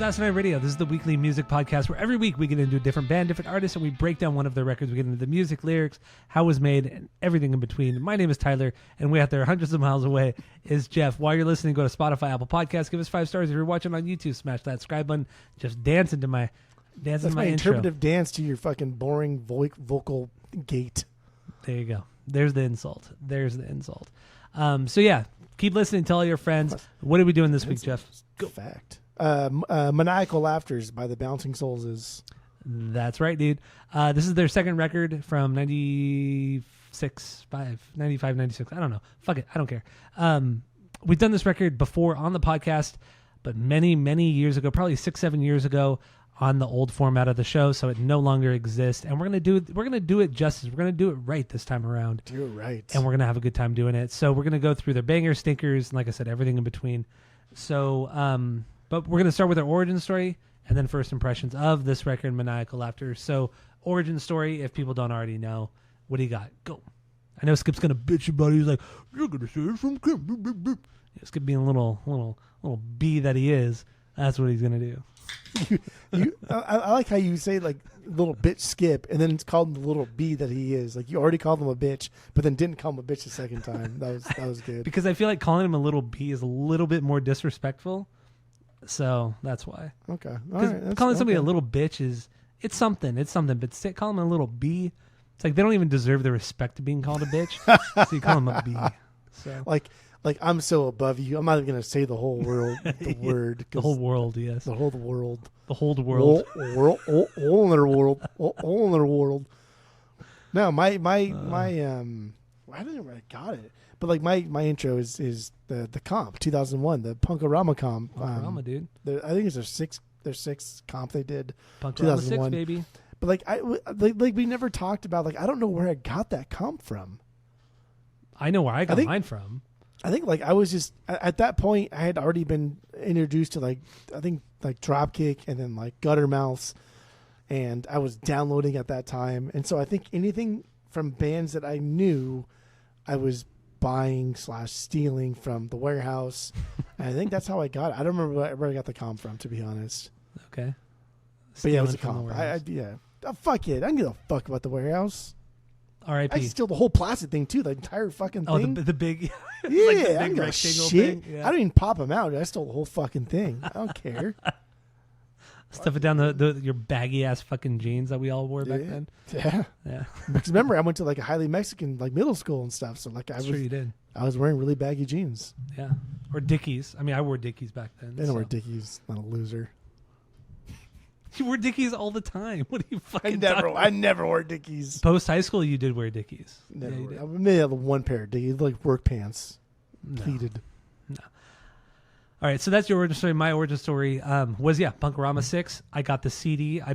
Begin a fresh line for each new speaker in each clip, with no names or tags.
Asinine Radio. This is the weekly music podcast where every week we get into a different band, different artist, and we break down one of their records. We get into the music, lyrics, how it was made, and everything in between. My name is Tyler, and way out there, hundreds of miles away, is Jeff. While you're listening, go to Spotify, Apple Podcasts, give us 5 stars. If you're watching on YouTube, smash that subscribe button. Just dance into my
That's
my intro.
interpretive dance to your fucking boring vocal gait.
There you go. There's the insult. So yeah, keep listening. Tell all your friends. What are we doing this week, Jeff?
Go. Fact. Maniacal Laughter by the Bouncing Souls is.
That's right, dude. This is their second record from 96. I don't know. Fuck it. I don't care. We've done this record before on the podcast, but many, many years ago, probably 6-7 years ago, on the old format of the show, so it no longer exists. And we're gonna do it justice. We're gonna do it right this time around.
Do it right.
And we're gonna have a good time doing it. So we're gonna go through their bangers, stinkers, and like I said, everything in between. So but we're going to start with our origin story and then first impressions of this record, Maniacal Laughter. So, origin story, if people don't already know, what do you got? Go. I know Skip's going to bitch about it. He's like, you're going to say it from Kim. Skip being a little bee that he is. That's what he's going to do.
I like how you say like little bitch Skip, and then it's called the little bee that he is. Like you already called him a bitch, but then didn't call him a bitch the second time. That was good.
Because I feel like calling him a little bee is a little bit more disrespectful. So that's why.
Okay. All right.
Calling somebody a little bitch it's something. But call them a little bee. It's like they don't even deserve the respect of being called a bitch. So you call them a bee. So
like I'm so above you. I'm not even gonna say the whole world. The word.
The whole world. Yes.
The whole world.
The whole world.
Whole other world. Whole other world. No, my I don't know where I got it. But like my intro is the comp 2001, the Punkorama comp.
Punkorama, dude.
I think it's their sixth comp they did.
Punkorama 6, baby.
But like we never talked about I don't know where I got that comp from.
I know where I got mine from.
I think I was just at that point I had already been introduced to I think Dropkick and then Guttermouths, and I was downloading at that time, and so I think anything from bands that I knew, I was buying / stealing from the warehouse. And I think that's how I got it. I don't remember where I got the comp from, to be honest.
Okay.
But yeah, it was a comp. Yeah. Oh, fuck it. I don't give a fuck about the warehouse.
R.I.P.
I steal the whole plastic thing too, the entire fucking thing.
Oh, the big,
yeah,
the
I don't
big
give a
rectangle
shit.
thing. Yeah.
I don't even pop them out. I stole the whole fucking thing. I don't care.
Stuff it down your baggy ass fucking jeans that we all wore back then.
Yeah. Because remember, I went to a highly Mexican middle school and stuff. So
sure you did.
I was wearing really baggy jeans.
Yeah, or Dickies. I mean, I wore Dickies back then.
I don't wear Dickies. Not a loser.
You wore Dickies all the time. What are you fucking?
I never wore Dickies.
Post high school, you did wear Dickies.
Never. Yeah, I may have one pair of Dickies, work pants, pleated.
No. All right, so that's your origin story. My origin story was Punkorama 6. I got the CD. I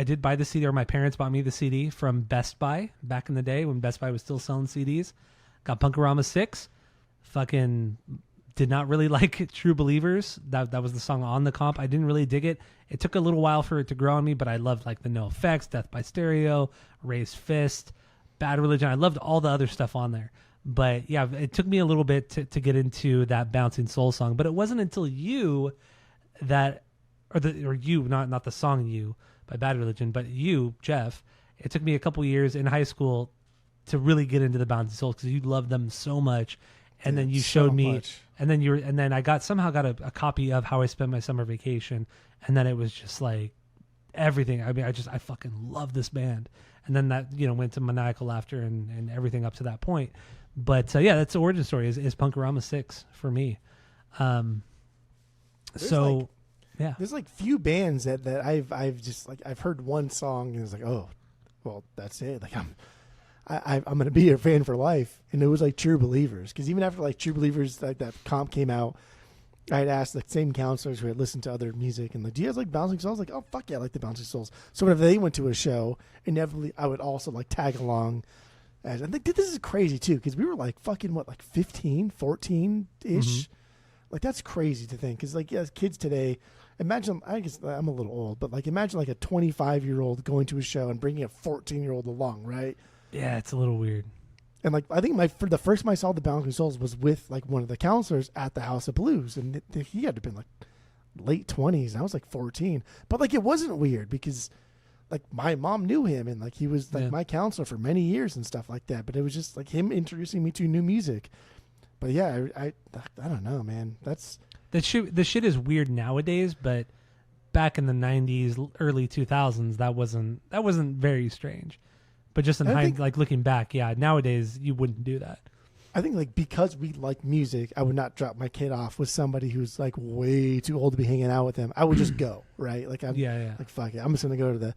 did buy the CD, or my parents bought me the CD from Best Buy back in the day when Best Buy was still selling CDs. Got Punkorama 6. Fucking did not really like True Believers. That was the song on the comp. I didn't really dig it. It took a little while for it to grow on me, but I loved the No Effects, Death by Stereo, Raised Fist, Bad Religion. I loved all the other stuff on there. But yeah, it took me a little bit to get into that Bouncing Soul song. But it wasn't until You that, or You, not the song You by Bad Religion, but You, Jeff. It took me a couple years in high school to really get into the Bouncing Souls because you loved them so much. And then you showed me, and then I somehow got a copy of How I Spent My Summer Vacation, and then it was just everything. I mean, I fucking love this band. And then that went to Maniacal Laughter and everything up to that point. But that's the origin story is Punkorama 6 for me.
There's few bands that I've just I've heard one song and it's oh, well, that's it. I'm gonna be a fan for life, and it was True Believers, because even after True Believers that comp came out, I had asked the same counselors who had listened to other music and do you guys like Bouncing Souls? Oh fuck yeah, I like the Bouncing Souls. So whenever they went to a show, inevitably I would also tag along. And I think this is crazy too, because we were 15, 14 ish. Mm-hmm. That's crazy to think, because as kids today, imagine, I guess I'm a little old, but imagine a 25-year-old going to a show and bringing a 14-year-old along, right?
Yeah, it's a little weird.
And I think the first time I saw the Bouncing Souls was with one of the counselors at the House of Blues, and he had to have been late 20s. I was like 14, but like it wasn't weird because like my mom knew him and like he was like my counselor for many years and stuff like that. But it was just like him introducing me to new music. But yeah, I don't know, man. That's
the shit is weird nowadays, but back in the 90s, early 2000s, that wasn't very strange. But just in like looking back, yeah, nowadays you wouldn't do that.
I think like because we like music, I would not drop my kid off with somebody who's like way too old to be hanging out with them. I would just go, right? Like like fuck it. I'm just gonna go to the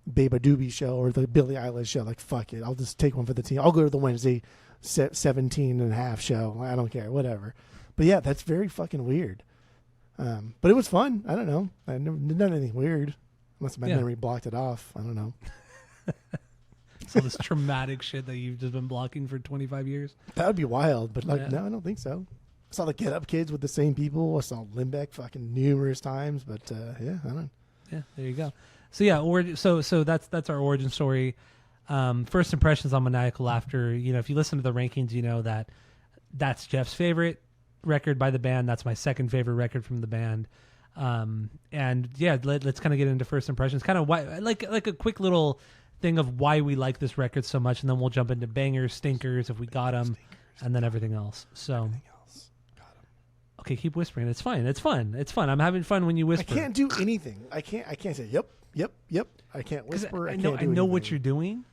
Baba Doobie show or the Billie Eilish show. Like fuck it. I'll just take one for the team. I'll go to the Wednesday 17 and a half show. I don't care, whatever. But yeah, that's very fucking weird. But it was fun. I don't know. I never done anything weird unless my memory blocked it off. I don't know.
So this traumatic shit that you've just been blocking for 25 years.
That would be wild, but like, no, I don't think so. I saw the Get Up Kids with the same people. I saw Limbeck fucking numerous times, but yeah, I don't.
Yeah, there you go. So yeah, so that's our origin story. First impressions on Maniacal Laughter. You know, if you listen to the rankings, you know that's Jeff's favorite record by the band. That's my second favorite record from the band. And yeah, let's kind of get into first impressions. Kind of why, like a quick little thing of why we like this record so much, and then we'll jump into bangers, stinkers if we got them, and then everything else. So, okay, keep whispering. It's fine. It's fun. It's fun. I'm having fun when you whisper.
I can't do anything. I can't say yep. I can't whisper.
I know what you're doing.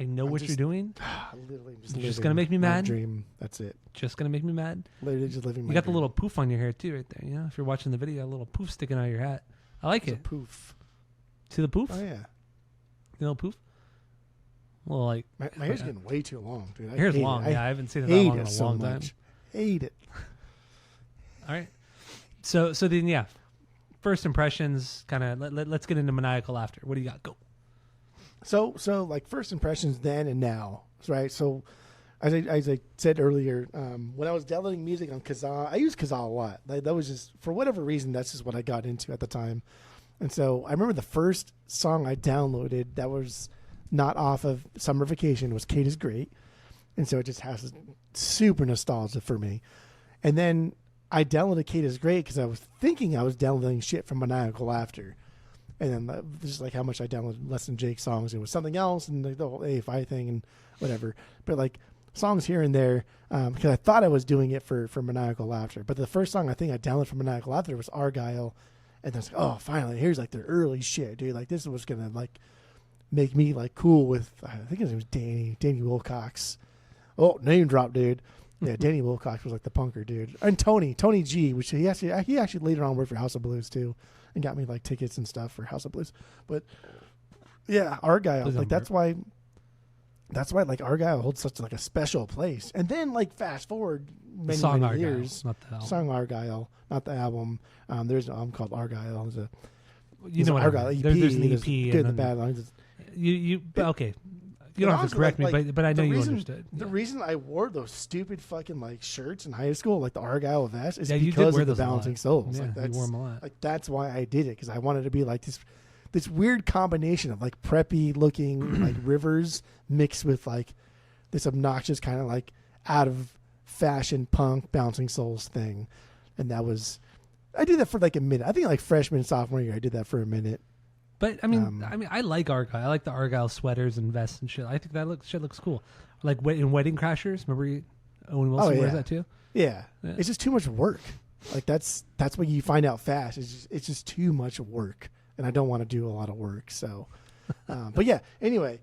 I know what you're doing.
Literally
just gonna make me mad.
Dream. That's it.
Just gonna make me mad.
Literally just living.
You got the little poof on your hair too, right there. You know, if you're watching the video, a little poof sticking out of your hat. I like it.
A poof.
See the poof?
Oh yeah.
The little poof. Well, like
my hair's getting way too long, dude.
Hair's long. I haven't seen it that long in a long time.
Hate it.
All right. So then yeah, first impressions. Kind of let's get into Maniacal Laughter. What do you got? Go.
So like first impressions then and now, right? So as I said earlier, when I was downloading music on Kazaa, I used Kazaa a lot. That was just for whatever reason. That's just what I got into at the time. And so I remember the first song I downloaded that was not off of Summer Vacation was Kate is Great. And so it just has super nostalgia for me. And then I downloaded Kate is Great because I was thinking I was downloading shit from Maniacal Laughter. And then just like how much I downloaded Less Than Jake songs. It was something else and the whole AFI thing and whatever. But like songs here and there because I thought I was doing it for Maniacal Laughter. But the first song I think I downloaded from Maniacal Laughter was Argyle. And I was like, oh, finally, here's like the early shit, dude. Like this was going to like make me like cool with, I think his name was Danny Wilcox. Oh, name drop, dude. Yeah, Danny Wilcox was like the punker dude. And Tony G, which he actually later on worked for House of Blues too and got me like tickets and stuff for House of Blues. But yeah, Argyle, like that's why like Argyle holds such like a special place. And then like fast forward many years,
not the album.
Song Argyle, not the album. There's an album called Argyle.
There's an Argyle EP. There's an EP.
Good and the bad lines.
Okay. You don't have to correct me, but I know you understood.
The reason I wore those stupid fucking like shirts in high school, like the Argyle vest, is
because
of the Balancing Souls.
Yeah,
like,
you wore them a lot.
Like that's why I did it, because I wanted to be like this weird combination of like preppy looking like Rivers mixed with like this obnoxious kind of like out of fashion punk Bouncing Souls thing. And I did that for like a minute. I think like freshman, sophomore year, I did that for a minute.
But I mean, I like Argyle. I like the Argyle sweaters and vests and shit. I think that looks cool. Like in Wedding Crashers, remember Owen Wilson wears that too?
Yeah. It's just too much work. Like that's what you find out fast. It's just too much work, and I don't want to do a lot of work. So, but yeah. Anyway,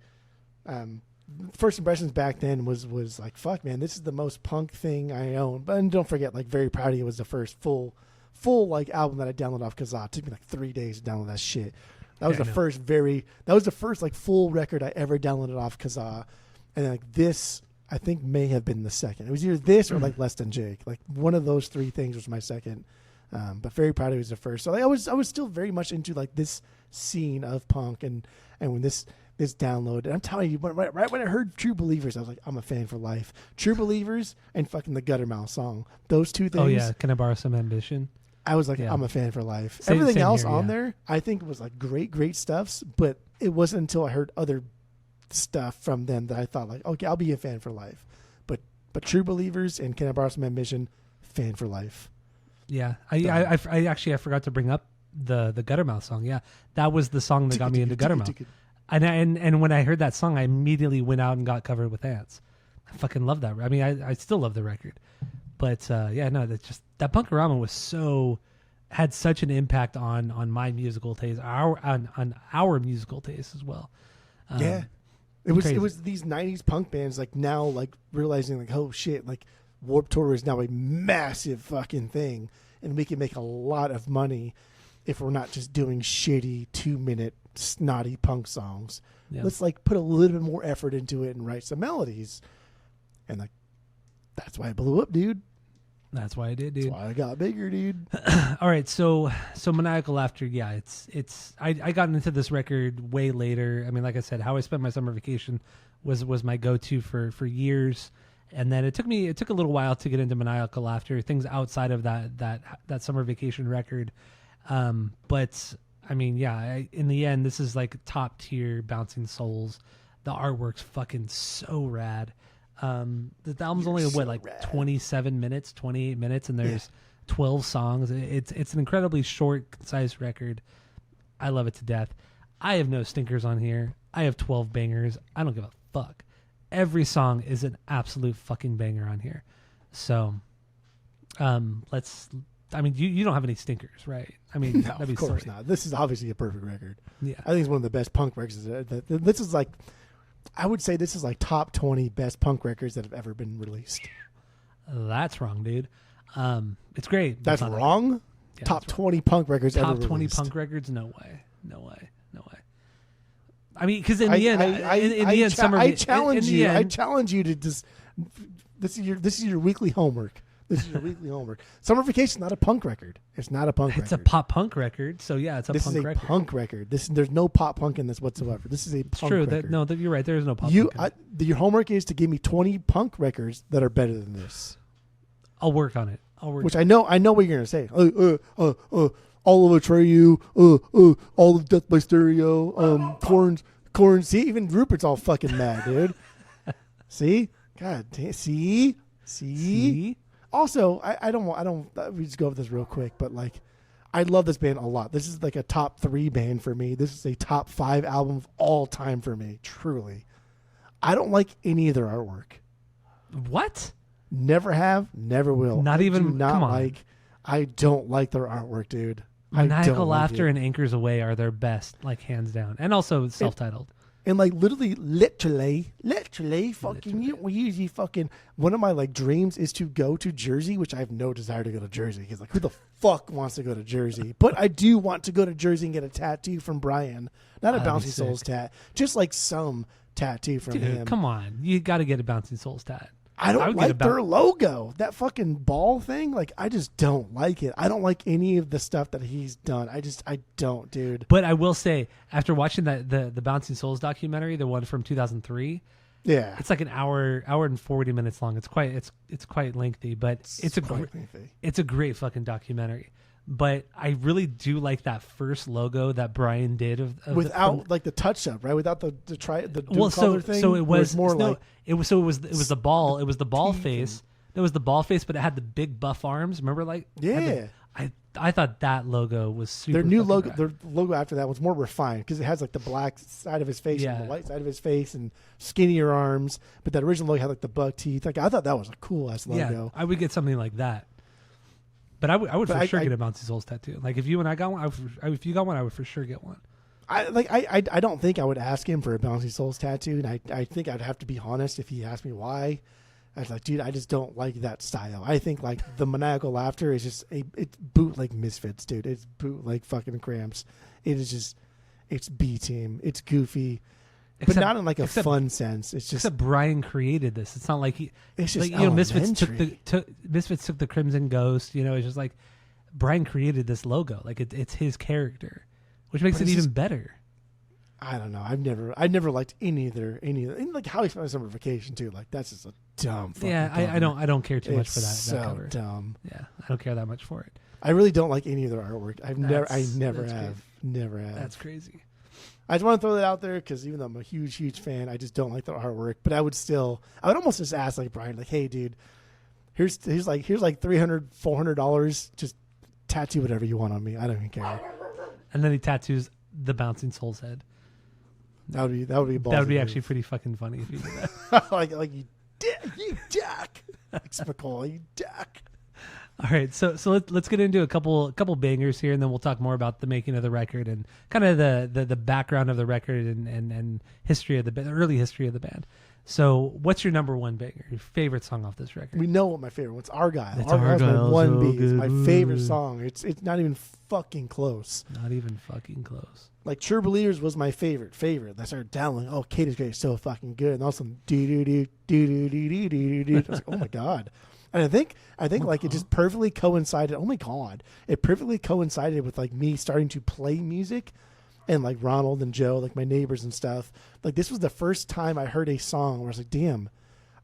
first impressions back then was like, fuck, man, this is the most punk thing I own. But don't forget, like, Very Proud of You was the first full like album that I downloaded off Kazaa. It took me like 3 days to download that shit. That was the first like full record I ever downloaded off Kazaa. And like this, I think may have been the second. It was either this or like Less Than Jake. Like one of those three things was my second. But Very Proud of You was the first. So like, I was still very much into like this scene of punk and when this download, and I'm telling you, right when I heard True Believers, I was like, I'm a fan for life. True Believers and fucking the Guttermouth song. Those two things.
Oh yeah, Can I Borrow Some Ambition?
I was like, I'm a fan for life. Everything else here, on there, I think was like great stuffs, but it wasn't until I heard other stuff from them that I thought like, okay, I'll be a fan for life. But True Believers and Can I Borrow Some Ambition, fan for life.
Yeah, I actually I forgot to bring up the Guttermouth song. Yeah, that was the song that got me into Guttermouth. And when I heard that song, I immediately went out and got Covered with Ants. I fucking love that. I mean, I still love the record, but yeah, no, that Punkorama was had such an impact on my musical taste, on our musical taste as well.
Yeah, it was these '90s punk bands like now like realizing like, oh shit, like Warped Tour is now a massive fucking thing, and we can make a lot of money if we're not just doing shitty 2-minute snotty punk songs. Yeah. Let's like put a little bit more effort into it and write some melodies. And like, that's why I blew up, dude.
That's why I did, dude.
That's why I got bigger, dude.
All right, so Maniacal Laughter, yeah, I got into this record way later. I mean, like I said, How I Spent My Summer Vacation was my go-to for years. And then it took a little while to get into Maniacal Laughter, things outside of that summer vacation record. But I mean, yeah, in the end, this is like top tier Bouncing Souls. The artwork's fucking so rad. The album's only rad. 27 minutes, 28 minutes, and there's 12 songs. It's an incredibly short, concise record. I love it to death. I have no stinkers on here. I have 12 bangers. I don't give a fuck. Every song is an absolute fucking banger on here. So, I mean, you don't have any stinkers, right? I mean,
no, of course not. This is obviously a perfect record.
Yeah.
I think it's one of the best punk records. This is like, I would say this is like top 20 best punk records that have ever been released.
That's wrong, dude. It's great.
That's wrong? Yeah, top 20 punk records ever released.
Top 20 punk records? No way. I mean, because in the end,
I challenge you to just. This is your weekly homework. Summer Vacation, not a punk record. It's not a punk record.
It's a pop punk record. So yeah, it's a
punk record. This is a punk record. There's no pop punk in this whatsoever. This is a punk record.
You're right. There is no pop punk.
Your homework is to give me 20 punk records that are better than this.
I'll work on it.
Which I know what you're gonna say. All of Atreyu, all of Death by Stereo, Corn. See, even Rupert's all fucking mad, dude. See, God damn. See. Also, I don't. We just go over this real quick, but like, I love this band a lot. This is like a top 3 band for me. This is a top 5 album of all time for me. Truly, I don't like any of their artwork.
What?
Never have, never will.
Not even.
Not
come on.
like. I don't like their artwork, dude.
Maniacal Laughter and Anchors Away are their best, like hands down, and also self-titled.
And like literally, fucking you fucking. One of my like dreams is to go to Jersey, which I have no desire to go to Jersey because like who the fuck wants to go to Jersey? But I do want to go to Jersey and get a tattoo from Brian, not a Bouncing Souls tat, just like some tattoo from him.
Come on, you got to get a Bouncing Souls tat.
I don't like their logo. That fucking ball thing, like, I just don't like it. I don't like any of the stuff that he's done. I don't, dude.
But I will say, after watching the Bouncing Souls documentary, the one from 2003,
yeah,
it's like an hour and 40 minutes long. It's quite lengthy, but it's a great fucking documentary. But I really do like that first logo that Brian did of
without like the touch up, right? Without the color thing.
So it was
more like
it was the ball. It was the ball face. It was the ball face, but it had the big buff arms. Remember, like I thought that logo was super.
Their new logo, their logo after that was more refined because it has like the black side of his face and the white side of his face and skinnier arms. But that original logo had like the buck teeth. Like I thought that was a cool ass logo.
Yeah, I would get something like that. But I would for sure get a Bouncing Souls tattoo. Like if you and I got one, if you got one, I would for sure get one.
I don't think I would ask him for a Bouncing Souls tattoo, and I think I'd have to be honest if he asked me why. I was like, dude, I just don't like that style. I think like the Maniacal Laughter is just it's bootleg Misfits, dude. It's bootleg fucking Cramps. It is just it's B Team. It's goofy. But not in like a fun sense. It's just
except Brian created this. It's not like he.
It's just
like, Misfits took the Crimson Ghost. It's just like Brian created this logo. Like it's his character, which makes it even better.
I don't know. I never liked any of their and like How I Spent My Summer Vacation too. Like that's just a dumb.
Yeah, I don't care too much for that.
So
that cover.
Dumb.
Yeah, I don't care that much for it.
I really don't like any of their artwork. I never have.
That's crazy.
I just want to throw that out there because even though I'm a huge fan, I just don't like their artwork. But I would almost just ask like Brian, like, hey, dude, here's like $300-$400. Just tattoo whatever you want on me. I don't even care.
And then he tattoos the Bouncing Souls head.
That would be ballsy.
That would be actually pretty fucking funny if you did that.
like you jack. Like Spicoli, you jack.
All right, so let's get into a couple bangers here, and then we'll talk more about the making of the record and kind of the background of the record and history of the early history of the band. So, what's your number one banger? Your favorite song off this record?
We know what my favorite. What's Argyle?
It's
Argyle's my
Argyle's
one
so
B. It's my
good.
favorite song. It's not even fucking close.
Not even fucking close.
Like True Believers was my favorite. I started downloading. Oh, Kate is great. It's so fucking good. And all of a sudden, do. I was like, oh my god. And I think like it just perfectly coincided. Oh my god, it perfectly coincided with like me starting to play music, and like Ronald and Joe, like my neighbors and stuff. Like this was the first time I heard a song where I was like, damn,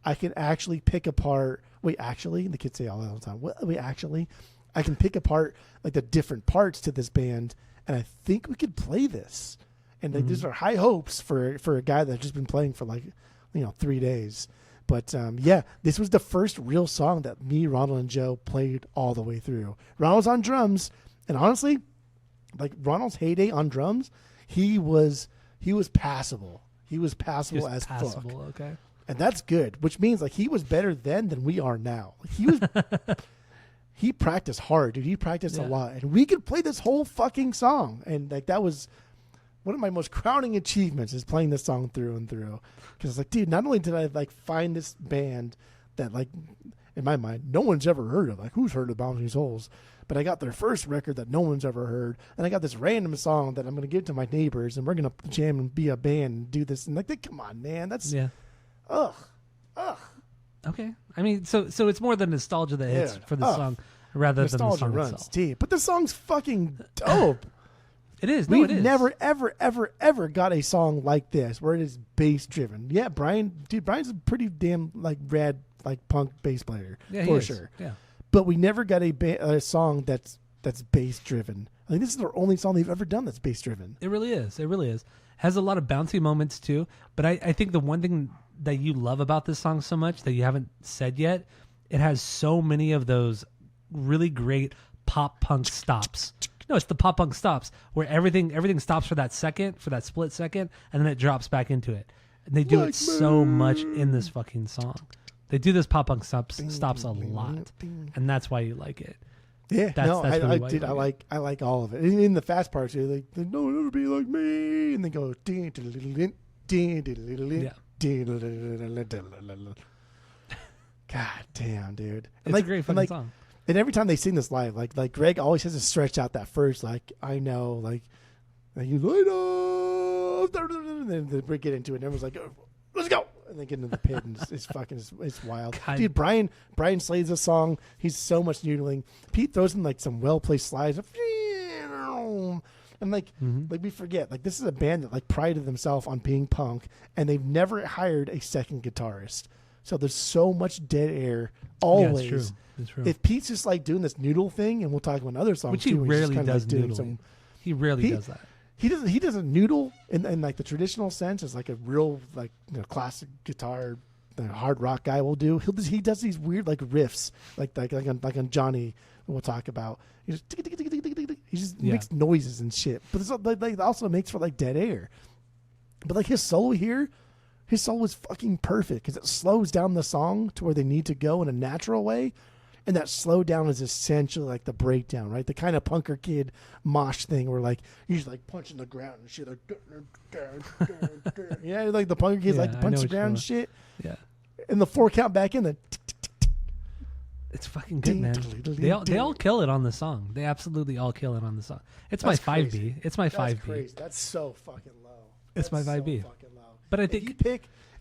I can actually pick apart. Wait, actually, the kids say all the time. Wait, actually, I can pick apart like the different parts to this band, and I think we could play this. And like these are high hopes for a guy that's just been playing for like 3 days. But yeah, this was the first real song that me, Ronald, and Joe played all the way through. Ronald's on drums, and honestly, like Ronald's heyday on drums, he was passable. He was passable as fuck.
Okay.
And that's good, which means like he was better then than we are now. Like, he was. He practiced hard, dude. He practiced a lot, and we could play this whole fucking song, and like that was one of my most crowning achievements is playing this song through and through. Because it's like, dude, not only did I like find this band that like, in my mind, no one's ever heard of. Like, who's heard of Bouncing Souls? But I got their first record that no one's ever heard. And I got this random song that I'm going to give to my neighbors, and we're going to jam and be a band and do this. And like, come on, man. That's, ugh.
Okay. I mean, so it's more the nostalgia that hits for the song rather than the
nostalgia
song
runs
itself.
deep. But the song's fucking dope.
It is.
We
it is.
never, ever, ever, ever got a song like this where it is bass driven. Yeah, Brian's a pretty damn like rad like punk bass player for sure.
Yeah.
But we never got a song that's bass driven. I think this is the only song they've ever done that's bass driven.
It really is. It really is. Has a lot of bouncy moments too. But I think the one thing that you love about this song so much that you haven't said yet, it has so many of those really great pop punk stops. No, it's the pop punk stops where everything stops for that split second, and then it drops back into it. And they do it so much in this fucking song. They do this pop punk stops a lot, and that's why you like it.
Yeah,
that's really why you
I like all of it. In the fast parts, you're like, no one ever be like me, and then go God damn, dude!
It's a great fucking song.
And every time they sing this live, like Greg always has to stretch out that first, like I know, like you light up, and then they get into it, and everyone's like, oh, let's go, and they get into the pit, and it's wild. God. Dude, Brian slays this song. He's so much noodling. Pete throws in like some well placed slides, and like we forget, like this is a band that like prided themselves on being punk, and they've never hired a second guitarist. So there's so much dead air always.
Yeah, it's true.
If Pete's just like doing this noodle thing, and we'll talk about other songs,
which he
too,
rarely does
like
noodling. He rarely does that.
He doesn't noodle in like the traditional sense as like a real like classic guitar hard rock guy will do. He does these weird like riffs like on Johnny we'll talk about. He just makes noises and shit. But it's like also makes for like dead air. But like his solo here. His solo is fucking perfect because it slows down the song to where they need to go in a natural way. And that slow down is essentially like the breakdown, right? The kind of punker kid mosh thing where like he's like punching the ground and shit. Like, yeah, like the punker kids like to punch the ground and shit.
Yeah.
And the 4 count back in,
it's fucking good, man. They all kill it on the song. They absolutely all kill it on the song. It's my 5B. It's my 5B.
Crazy. That's so fucking low.
It's my 5B. But I think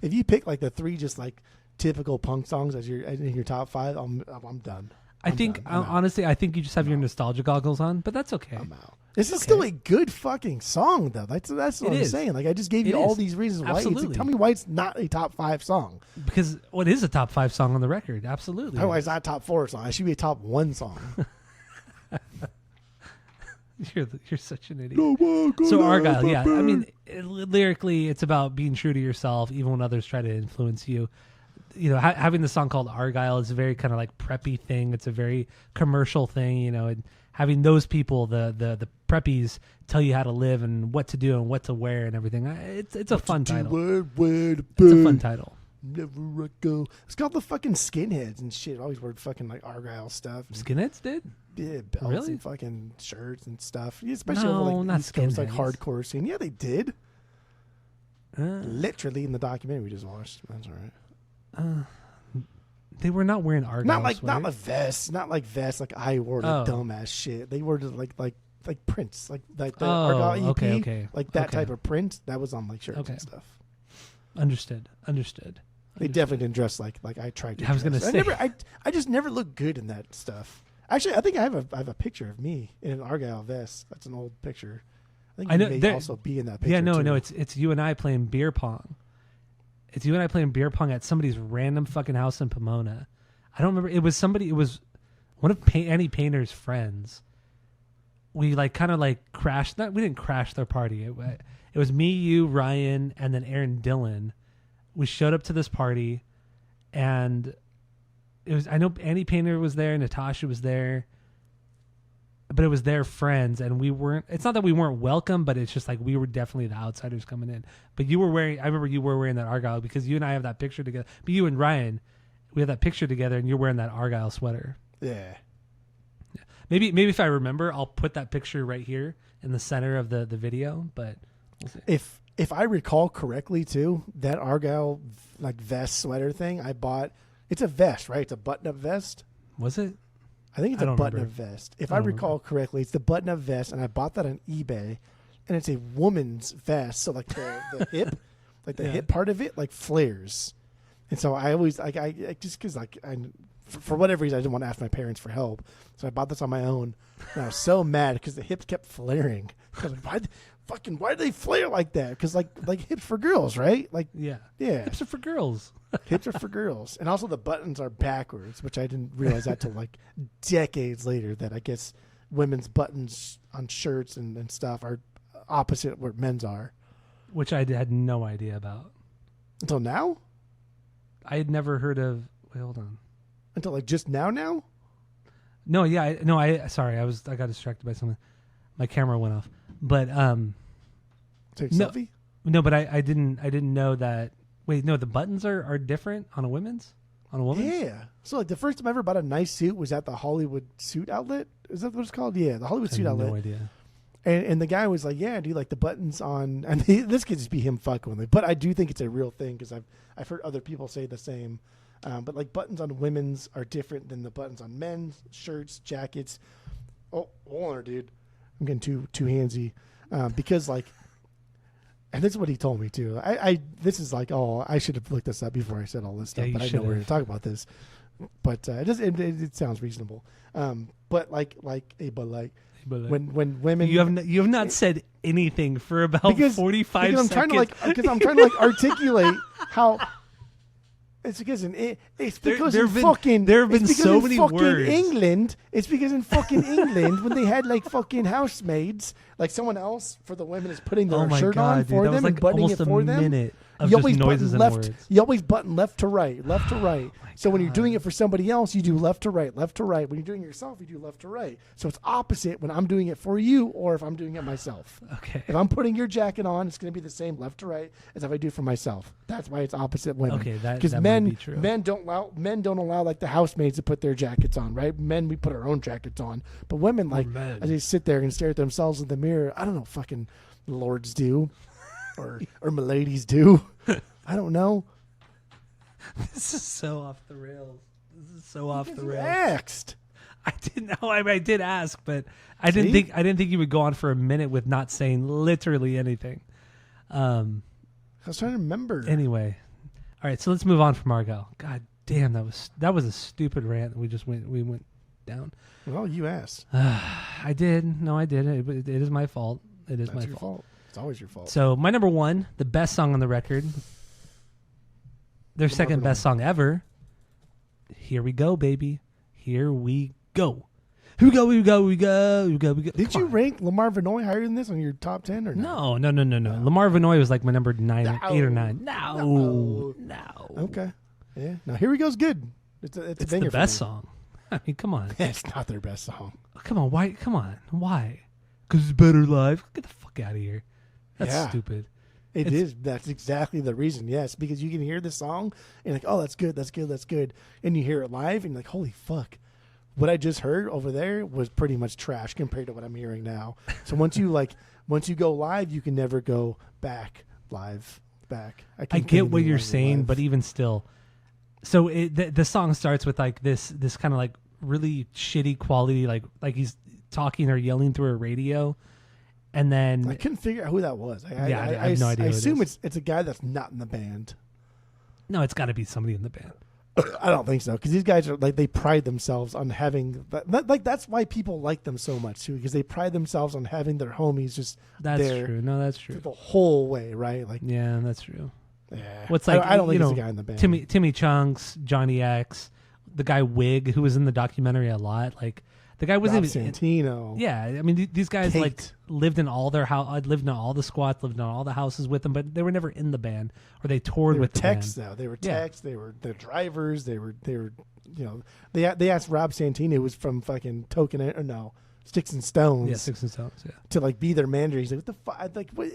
if you pick like the 3 just like typical punk songs as in your top 5, I'm done.
Honestly, I think you just have your nostalgia goggles on, but that's okay.
I'm out. This is still a good fucking song though. That's what I'm saying. Like I just gave you all these reasons why. Like, tell me why it's not a top 5 song.
Because what is a top 5 song on the record? Absolutely.
Why it's not a top 4 song? It should be a top 1 song.
You're such an idiot. So Argyle, yeah. I mean, lyrically, it's about being true to yourself, even when others try to influence you. having the song called Argyle is a very kind of like preppy thing. It's a very commercial thing, and having those people, the preppies, tell you how to live and what to do and what to wear and everything. It's a fun title. It's a fun title.
Never go. It's called the fucking skinheads and shit. Always wore fucking like Argyle stuff.
Skinheads did?
Yeah, belts
Really?
and fucking shirts and stuff. Yeah, especially
No,
over like
not
East Coast, like
skinheads.
hardcore scene. Yeah, they did. Literally in the documentary we just watched. That's all right.
They were not wearing Argyle
Not like
sweaters.
not like vests like I wore the dumbass shit. They wore just like prints, like the Argyle EP,
okay.
like that type of print that was on like shirts and stuff.
Understood.
They definitely didn't dress like I tried to.
I was
dress.
gonna say.
I just never looked good in that stuff. Actually, I think I have a picture of me in an Argyle vest. That's an old picture. I think you may also be in that picture.
Yeah, no,
too.
it's you and I playing beer pong. It's you and I playing beer pong at somebody's random fucking house in Pomona. I don't remember. It was one of Annie Painter's friends. We kind of crashed. We didn't crash their party. It was me, you, Ryan, and then Aaron Dillon. We showed up to this party, and I know Annie Painter was there, Natasha was there, but it was their friends, and we weren't. It's not that we weren't welcome, but it's just like we were definitely the outsiders coming in. But I remember you were wearing that Argyle because you and I have that picture together. But you and Ryan, we have that picture together, and you're wearing that Argyle sweater.
Yeah.
Maybe if I remember, I'll put that picture right here in the center of the video. But we'll see.
If I recall correctly, too, that Argyle vest sweater thing I bought. It's a vest, right? It's a button-up vest.
Was it?
I think it's a button-up vest. If I recall correctly, it's the button-up vest, and I bought that on eBay, and it's a woman's vest. So the hip, the hip part of it, flares. And so I always I just because for whatever reason I didn't want to ask my parents for help, so I bought this on my own, and I was so mad because the hips kept flaring. I was like, why do they flare like that? Because like hips for girls, right?
Yeah.
Hips
are for girls.
Hips are for girls, and also the buttons are backwards, which I didn't realize that till decades later. That I guess women's buttons on shirts and stuff are opposite what men's are,
which I had no idea about
until now.
I had never heard of. Wait, hold on.
Until just now.
No, yeah, sorry, I got distracted by something. My camera went off, but
take a selfie.
No, but I didn't know that. Wait, no, the buttons are different on a woman's.
Yeah. So the first time I ever bought a nice suit was at the Hollywood Suit Outlet. Is that what it's called? Yeah, the Hollywood Suit Outlet.
No idea.
And the guy was like, "Yeah, dude, the buttons on." And this could just be him fucking with me, but I do think it's a real thing because I've heard other people say the same. But buttons on women's are different than the buttons on men's shirts, jackets. Oh, hold on, dude. I'm getting too handsy because and this is what he told me too. This is I should have looked this up before I said all this stuff, but I know we're going to talk about this. But it sounds reasonable. But when women,
you have not said anything for about 45
seconds. I'm trying to articulate how. It's because there have been so many words. England. It's because in fucking England when they had fucking housemaids, someone else for the women is putting their shirt on for them and buttoning it for them.
Minute of just noises and words.
You always button left to right, left to right. So when you're doing it for somebody else, you do left to right, left to right. When you're doing it yourself, you do left to right. So it's opposite when I'm doing it for you or if I'm doing it myself.
Okay.
If I'm putting your jacket on, it's going to be the same left to right as if I do it for myself. That's why it's opposite women.
Okay,
because men don't allow the housemaids to put their jackets on, right? Men, we put our own jackets on, but women as they sit there and stare at themselves in the mirror. I don't know, fucking lords do, or miladies do. I don't know.
This is so off the rails.
Asked.
I didn't know. I did ask, but I didn't think you would go on for a minute with not saying literally anything.
I was trying to remember.
Anyway, all right. So let's move on from Argyle. God damn, that was a stupid rant. We went down.
Well, you asked.
I did. No, I did. It is my fault. That's my fault.
It's always your fault.
So my number one, the best song on the record. Their second best song ever. Here we go, baby. Here we go. Here we go.
Did you rank Lamar Vinoy higher than this on your top 10 or
no? No. Lamar Vinoy was my number 8 or 9. No.
Okay. Yeah. Now Here We Go's good. It's a
It's
banger
the
for
best
me.
song. I mean, come on.
It's not their best song.
Come on. Why? Come on. Why? Because it's better live. Get the fuck out of here. That's
Yeah.
stupid.
It is. That's exactly the reason. Yes, because you can hear the song and like, oh, that's good, that's good, that's good, and you hear it live and you're like, holy fuck, what I just heard over there was pretty much trash compared to what I'm hearing now. So once you go live, you can never go back. I
get what you're saying, but even still, so the song starts with like this kind of like really shitty quality, like he's talking or yelling through a radio. And then
I couldn't figure out who that was. I
have no idea.
I assume it's a guy that's not in the band.
No, it's got to be somebody in the band.
I don't think so, because these guys are like, they pride themselves on having like that's why people like them so much too, because they pride themselves on having their homies just
that's
there.
True. No, that's true.
The whole way, right? Like
yeah, that's true.
Yeah,
what's like
I don't think it's a guy in the band.
Timmy Chunks, Johnny X, the guy Wig who was in the documentary a lot, like. The guy wasn't
even Santino.
Yeah, I mean these guys
Kate.
like lived in all their house, lived in all the squats, lived in all the houses with them, but they were never in the band or they toured with the
techs
band.
Though they were techs, they're drivers, they were they asked Rob Santino, who was from fucking Sticks and Stones.
Yeah, Sticks and Stones. Yeah,
to like be their manager. He's like, what the fuck? Like, what?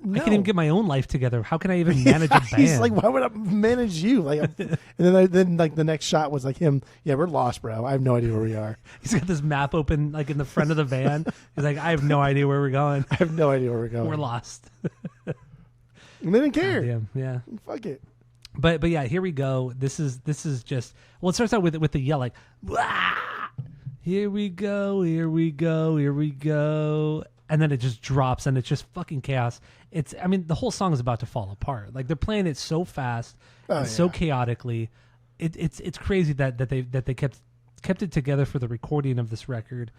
No.
I can't even get my own life together. How can I even manage a band?
He's like, why would I manage you? Like, and then like the next shot was like him. Yeah, we're lost, bro. I have no idea where we are.
He's got this map open like in the front of the van. He's like, I have no idea where we're going.
I have no idea where we're going.
We're lost.
And they didn't care.
Damn, yeah.
Fuck it.
But yeah, here we go. This is just it starts out with the yell like, wah! Here we go, here we go, here we go. And then it just drops and it's just fucking chaos. The whole song is about to fall apart. Like they're playing it so fast and so chaotically. It's crazy that they kept it together for the recording of this record.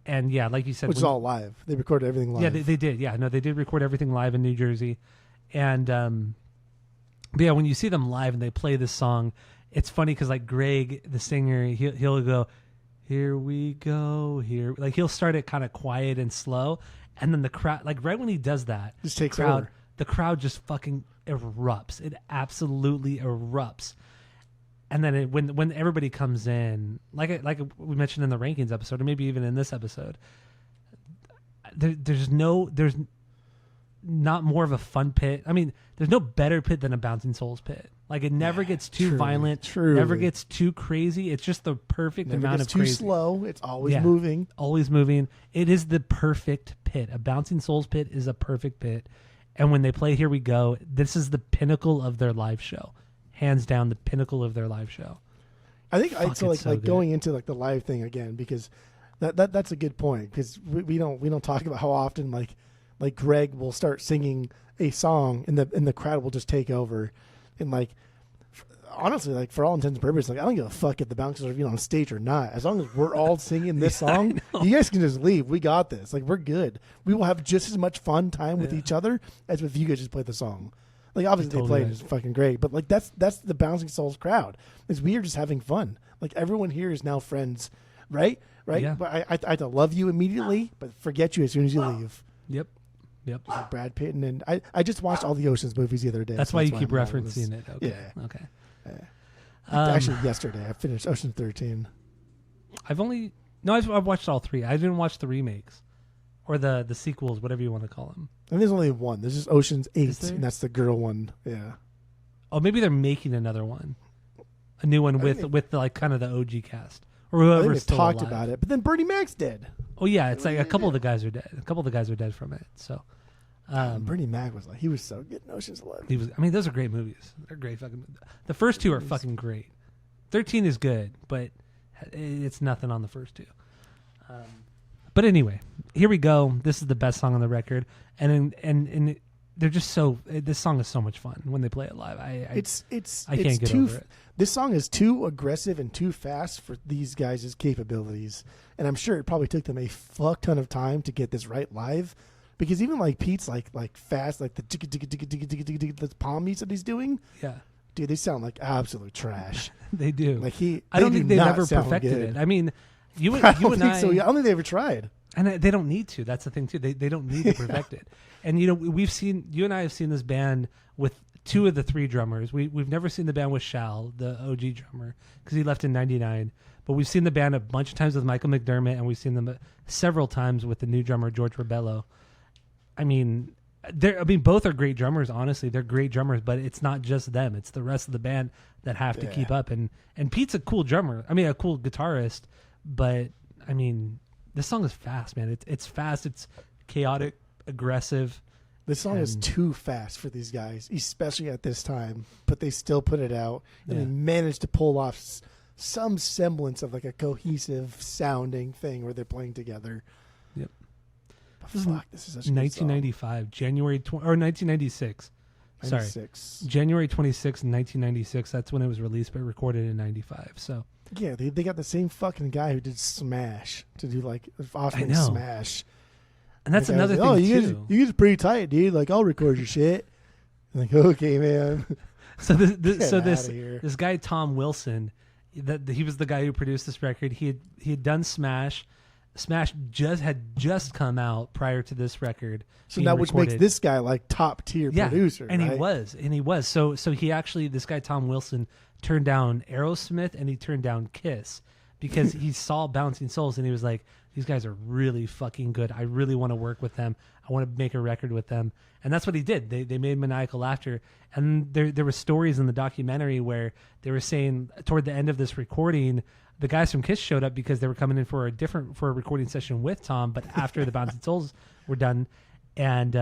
And yeah, like you said,
which is all live. They recorded everything live.
Yeah, they did. Yeah, no, they did record everything live in New Jersey. And but yeah, when you see them live and they play this song, it's funny because like Greg, the singer, he'll go, here we go, here. Like he'll start it kind of quiet and slow, and then the crowd, like right when he does that,
just takes over.
The crowd just fucking erupts. It absolutely erupts. And then when everybody comes in, like we mentioned in the rankings episode, or maybe even in this episode, there's not more of a fun pit. I mean, there's no better pit than a Bouncing Souls pit. Like it never gets too violent, never gets too crazy. It's just the perfect amount of crazy.
Too slow. It's always moving.
Always moving. It is the perfect pit. A Bouncing Souls pit is a perfect pit. And when they play Here We Go, this is the pinnacle of their live show. Hands down, the pinnacle of their live show.
I think like going into like the live thing again, because that's a good point, because we don't talk about how often like Greg will start singing a song and the crowd will just take over. And like, honestly, like for all intents and purposes, like I don't give a fuck if the bouncers are on stage or not. As long as we're all singing this song, you guys can just leave. We got this. Like we're good. We will have just as much fun time with each other as if you guys just play the song. Like obviously they played, it's fucking great, but like that's the Bouncing Souls crowd. Is we are just having fun. Like everyone here is now friends, right?
Yeah.
But I have to love you immediately, but forget you as soon as you leave.
Yep.
Like Brad Pitt, and I just watched all the Ocean's movies the other day.
That's why you keep referencing it. Okay.
Yeah.
Okay.
Actually, yesterday I finished Ocean 13.
I've watched all three. I didn't watch the remakes or the sequels, whatever you want to call them.
And there's only one. There's just Ocean's 8, and that's the girl one. Yeah.
Oh, maybe they're making another one, a new one with the, like kind of the OG cast or whoever's still
talked
alive.
about it, but then Bernie Mac's dead.
Oh yeah, it's like a couple of the guys are dead. A couple of the guys are dead from it. So.
Bernie Mac was he was so good in Ocean's 11.
He was. I mean, those are great movies. They're great fucking. The first two are fucking great. 13 is good, but it's nothing on the first two. But anyway, Here We Go. This is the best song on the record, and they're just so. This song is so much fun when they play it live. I can't get over it.
This song is too aggressive and too fast for these guys' capabilities, and I'm sure it probably took them a fuck ton of time to get this right live. Because even like Pete's like fast, like the the palm beats that he's doing.
Yeah.
Dude, they sound like absolute trash.
They do.
Like
I don't think they've ever perfected it. I mean, you and I don't
think they ever tried.
And they don't need to. That's the thing too. They don't need to perfect it. And you and I have seen this band with two of the three drummers. We've never seen the band with Shal, the OG drummer, because he left in '99. But we've seen the band a bunch of times with Michael McDermott, and we've seen them several times with the new drummer George Rebello. I mean, both are great drummers. Honestly, they're great drummers, but it's not just them; it's the rest of the band that have to keep up. And Pete's a cool drummer. I mean, a cool guitarist. But I mean, this song is fast, man. It's fast. It's chaotic, aggressive.
This song is too fast for these guys, especially at this time. But they still put it out, and they managed to pull off some semblance of like a cohesive sounding thing where they're playing together.
Yep.
But fuck, this is such a
1995, January or 1996.
96.
Sorry, January 26, 1996. That's when it was released, but recorded in '95. So
yeah, they got the same fucking guy who did Smash to do like Offspring Smash.
And that's another thing too.
You guys are pretty tight, dude. Like, I'll record your shit. I'm like, okay, man.
So this guy Tom Wilson, he was the guy who produced this record. He had done Smash. Smash had just come out prior to this record.
So now, which makes this guy like top tier producer,
and
right?
he was. So he actually, this guy Tom Wilson turned down Aerosmith and he turned down Kiss because he saw Bouncing Souls and he was like, these guys are really fucking good. I really want to work with them. I want to make a record with them. And that's what he did. They made Maniacal Laughter. And there were stories in the documentary where they were saying toward the end of this recording, the guys from Kiss showed up because they were coming in for a recording session with Tom, but after the Bouncing Souls were done. And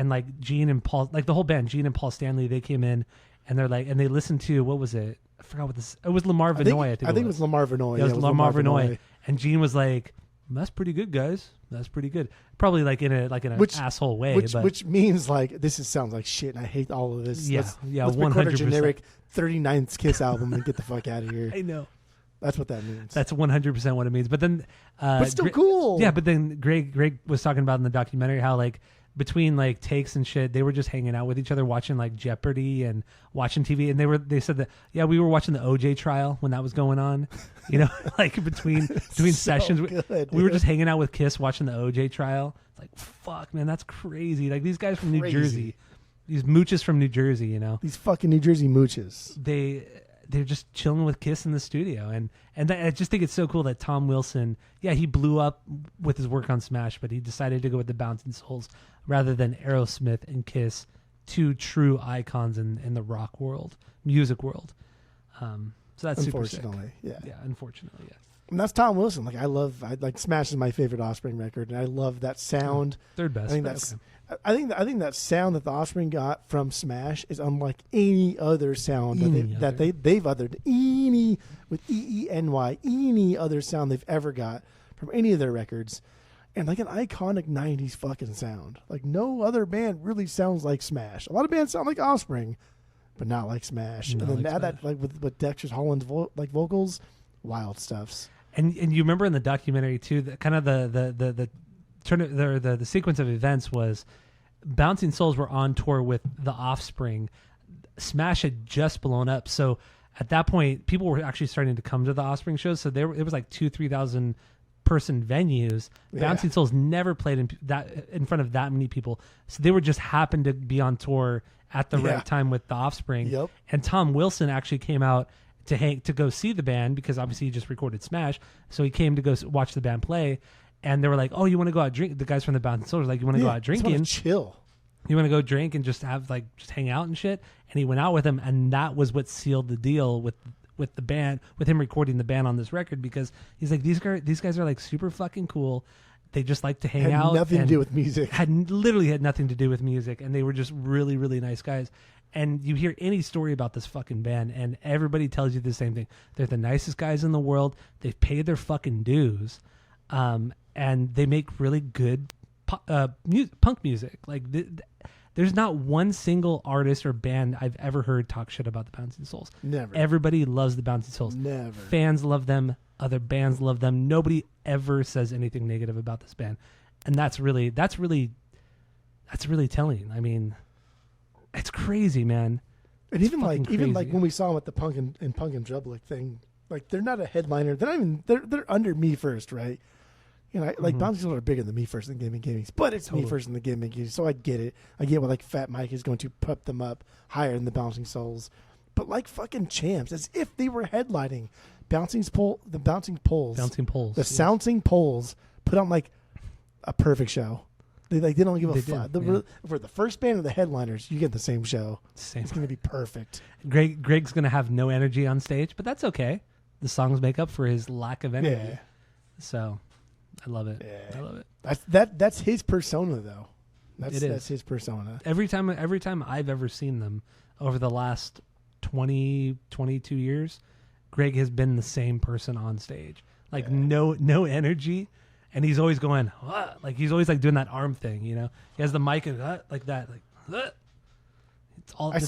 like Gene and Paul, like the whole band, Gene and Paul Stanley, they came in and they're like, and they listened to, what was it? I forgot what this, it was Lamar Vinoy.
I think it was Lamar Vinoy.
Yeah, it was Lamar Vinoy. And Gene was like, that's pretty good, guys. That's pretty good. Probably like in an asshole way,
which means like sounds like shit, and I hate all of this.
Yeah,
let's
100%.
Record a generic 39th Kiss album and get the fuck out of here.
I know.
That's what that means.
That's 100% what it means. But then,
but still cool.
Yeah, but then Greg was talking about in the documentary how like between like takes and shit, they were just hanging out with each other, watching like Jeopardy and watching TV. And they said that we were watching the OJ trial when that was going on. You know, like between sessions, we were just hanging out with Kiss watching the OJ trial. It's like, fuck, man, that's crazy. Like these guys from New Jersey, these mooches from New Jersey, you know,
these fucking New Jersey mooches.
They're just chilling with Kiss in the studio, and I just think it's so cool that Tom Wilson, he blew up with his work on Smash, but he decided to go with the Bouncing Souls rather than Aerosmith and Kiss, two true icons in the rock world, music world. So that's super sick.
Unfortunately,
unfortunately, yeah.
And that's Tom Wilson. Like Smash is my favorite Offspring record, and I love that sound.
Third best.
I think that sound that the Offspring got from Smash is unlike any other sound that they've othered. Any with EENY, any other sound they've ever got from any of their records, and like an iconic '90s fucking sound. Like no other band really sounds like Smash. A lot of bands sound like Offspring, but not like Smash. And then add that like with Dexter Holland's vocals, wild stuffs.
And you remember in the documentary too, that kind of the sequence of events was Bouncing Souls were on tour with The Offspring. Smash had just blown up. So at that point, people were actually starting to come to the Offspring shows. So it was like 2,000-3,000 person venues. Yeah. Bouncing Souls never played in front of that many people. So they were just happened to be on tour at the right time with The Offspring.
Yep.
And Tom Wilson actually came out to go see the band because obviously he just recorded Smash. So he came to go watch the band play. And they were like, "Oh, you want to go out drink?" The guys from the Bouncing Souls were like, "You want to go out drinking?
Chill.
You want to go drink and just hang out and shit?" And he went out with them, and that was what sealed the deal with the band, with him recording the band on this record, because he's like, these guys are like super fucking cool. They just like to hang out.
Nothing to do with music.
Literally had nothing to do with music, and they were just really, really nice guys. And you hear any story about this fucking band, and everybody tells you the same thing. They're the nicest guys in the world. They've paid their fucking dues. And they make really good punk music. Like there's not one single artist or band I've ever heard talk shit about the Bouncing Souls.
Never.
Everybody loves the Bouncing Souls.
Never.
Fans love them. Other bands love them. Nobody ever says anything negative about this band, and that's really telling. I mean, it's crazy, man.
And even like when we saw them at the Punk and Drublic thing, like they're not a headliner. They're not even they're under Me First, right? You know, like Bouncing Souls are bigger than Me First and the Gimme, but it's Me First and the Gimme, so I get it. I get what like Fat Mike is going to put them up higher than the Bouncing Souls, but like fucking champs, as if they were headlining the Bouncing Poles, the Souncing Poles put on like a perfect show. They don't give a fuck. For the first band of the headliners, you get the same show. It's going to be perfect.
Greg's going to have no energy on stage, but that's okay. The songs make up for his lack of energy.
Yeah.
So, I love it.
Yeah.
I love it.
That's his persona, though. That's his persona.
Every time I've ever seen them over the last 20, 22 years, Greg has been the same person on stage. Like no energy. And he's always going, what? Like he's always like doing that arm thing, you know. He has the mic and like that, like. It's all. I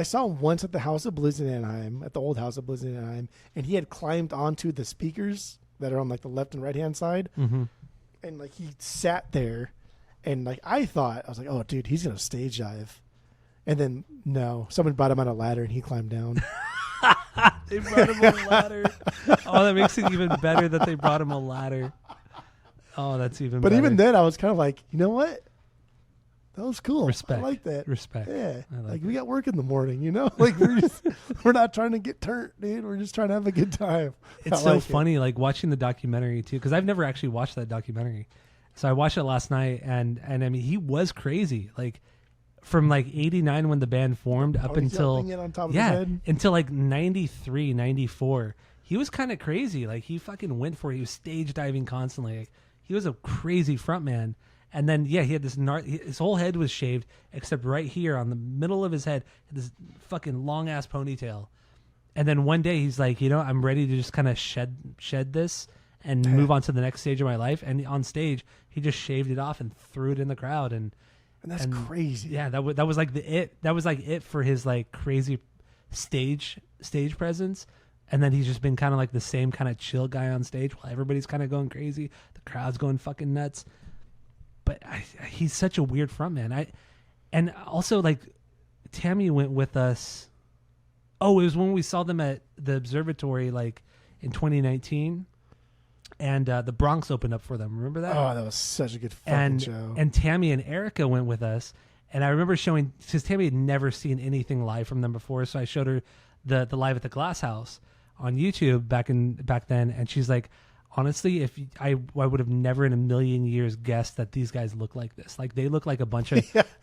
saw
him once at the House of Blues in Anaheim, at the old House of Blues in Anaheim, and he had climbed onto the speakers that are on like the left and right hand side, and like he sat there, and like I was like, oh dude, he's gonna stage dive, and then no, someone brought him on a ladder and he climbed down.
They brought him a ladder. Oh, that makes it even better that they brought him a ladder. Oh, that's even better.
But even then, I was kind of like, you know what? That was cool.
Respect.
I like that.
Respect.
Yeah. Like we got work in the morning, you know? Like we're not trying to get turned, dude. We're just trying to have a good time.
It's so funny, like watching the documentary too, because I've never actually watched that documentary. So I watched it last night, and I mean, he was crazy. Like, from like 89 when the band formed up until until like 93, 94, he was kind of crazy. Like he fucking went for it. He was stage diving constantly. Like, he was a crazy frontman. And then he had this his whole head was shaved except right here on the middle of his head, this fucking long ass ponytail. And then one day he's like, you know, I'm ready to just kind of shed this and move on to the next stage of my life. And on stage, he just shaved it off and threw it in the crowd. And
that's crazy.
Yeah, that was like it for his like crazy stage presence. And then he's just been kind of like the same kind of chill guy on stage while everybody's kind of going crazy. The crowd's going fucking nuts. But he's such a weird frontman. And also like Tammy went with us. Oh, it was when we saw them at the Observatory like in 2019. And the Bronx opened up for them. Remember that?
Oh, that was such a good fucking show.
And Tammy and Erica went with us. And I remember showing, because Tammy had never seen anything live from them before, so I showed her the Live at the Glass House on YouTube back then. And she's like, honestly, I would have never in a million years guessed that these guys look like this. Like they look like a bunch of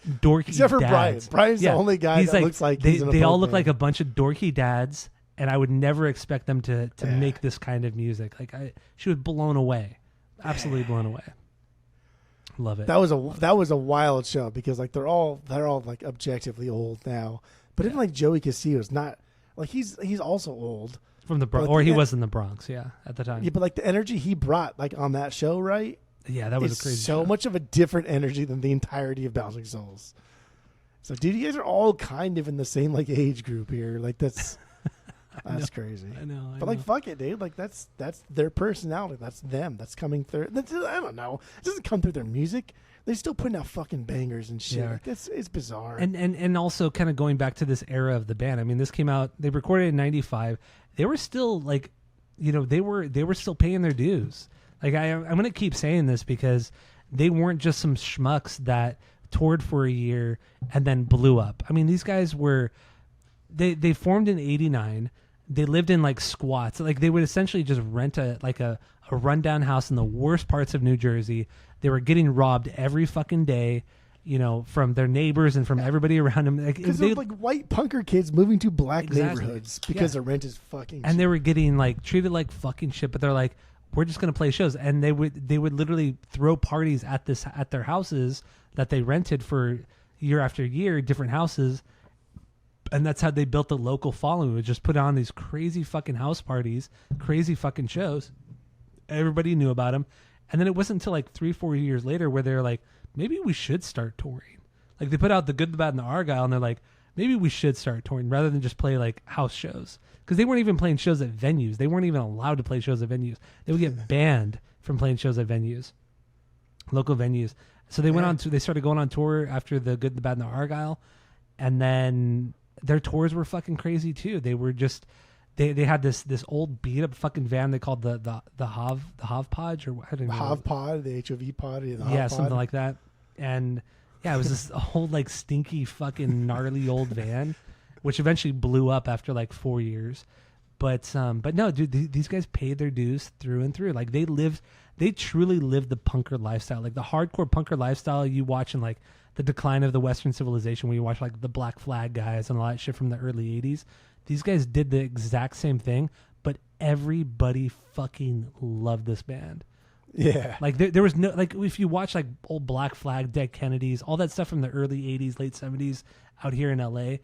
dorky
Except for
dads.
Brian's the only guy that looks like
they all look like a bunch of dorky dads. And I would never expect them to make this kind of music. Like she was blown away, absolutely blown away. Love it.
That was a wild show because like they're all like objectively old now. But even like Joey Castillo's not like he's also old
from the Bronx, or he was in the Bronx, at the time.
Yeah, but like the energy he brought like on that show, right?
Yeah, that was a crazy.
So much of a different energy than the entirety of Bouncing Souls. So dude, you guys are all kind of in the same like age group here. Like that's. That's crazy.
I know.
But like, fuck it, dude. Like that's their personality. That's them. That's coming through. I don't know. It doesn't come through their music. They're still putting out fucking bangers and shit.
Yeah.
Like, it's bizarre.
And also kind of going back to this era of the band. I mean, this came out. They recorded in '95. They were still like, you know, they were still paying their dues. Like I'm gonna keep saying this because they weren't just some schmucks that toured for a year and then blew up. I mean, these guys were. They formed in '89. They lived in like squats. Like they would essentially just rent a rundown house in the worst parts of New Jersey. They were getting robbed every fucking day, you know, from their neighbors and from everybody around them.
Because they're like white punker kids moving to black neighborhoods because the rent is fucking cheap.
And they were getting like treated like fucking shit, but they're like, we're just gonna play shows. And they would literally throw parties at their houses that they rented for year after year, different houses. And that's how they built the local following. We just put on these crazy fucking house parties, crazy fucking shows. Everybody knew about them. And then it wasn't until like 3-4 years later where they're like, maybe we should start touring. Like they put out The Good, the Bad, and the Argyle, and they're like, maybe we should start touring rather than just play like house shows. Because they weren't even playing shows at venues. They weren't even allowed to play shows at venues. They would get banned from playing shows at venues, local venues. So they they started going on tour after The Good, the Bad, and the Argyle. And then their tours were fucking crazy too. They were just, they had this old beat up fucking van they called the Hav Podge, or I don't
The
know.
Hav Pod, the HOV Pod, the Hav
Yeah,
Pod.
something like that. And yeah, it was this old like stinky fucking gnarly old van, which eventually blew up after like 4 years. But no, dude, these guys paid their dues through and through. Like they truly lived the punker lifestyle, like the hardcore punker lifestyle you watch in like the decline of the Western civilization, where you watch like the Black Flag guys and all that shit from the early 80s. These guys did the exact same thing, but everybody fucking loved this band.
Yeah.
Like there was no, like if you watch like old Black Flag, Dead Kennedys, all that stuff from the early 80s, late 70s out here in LA,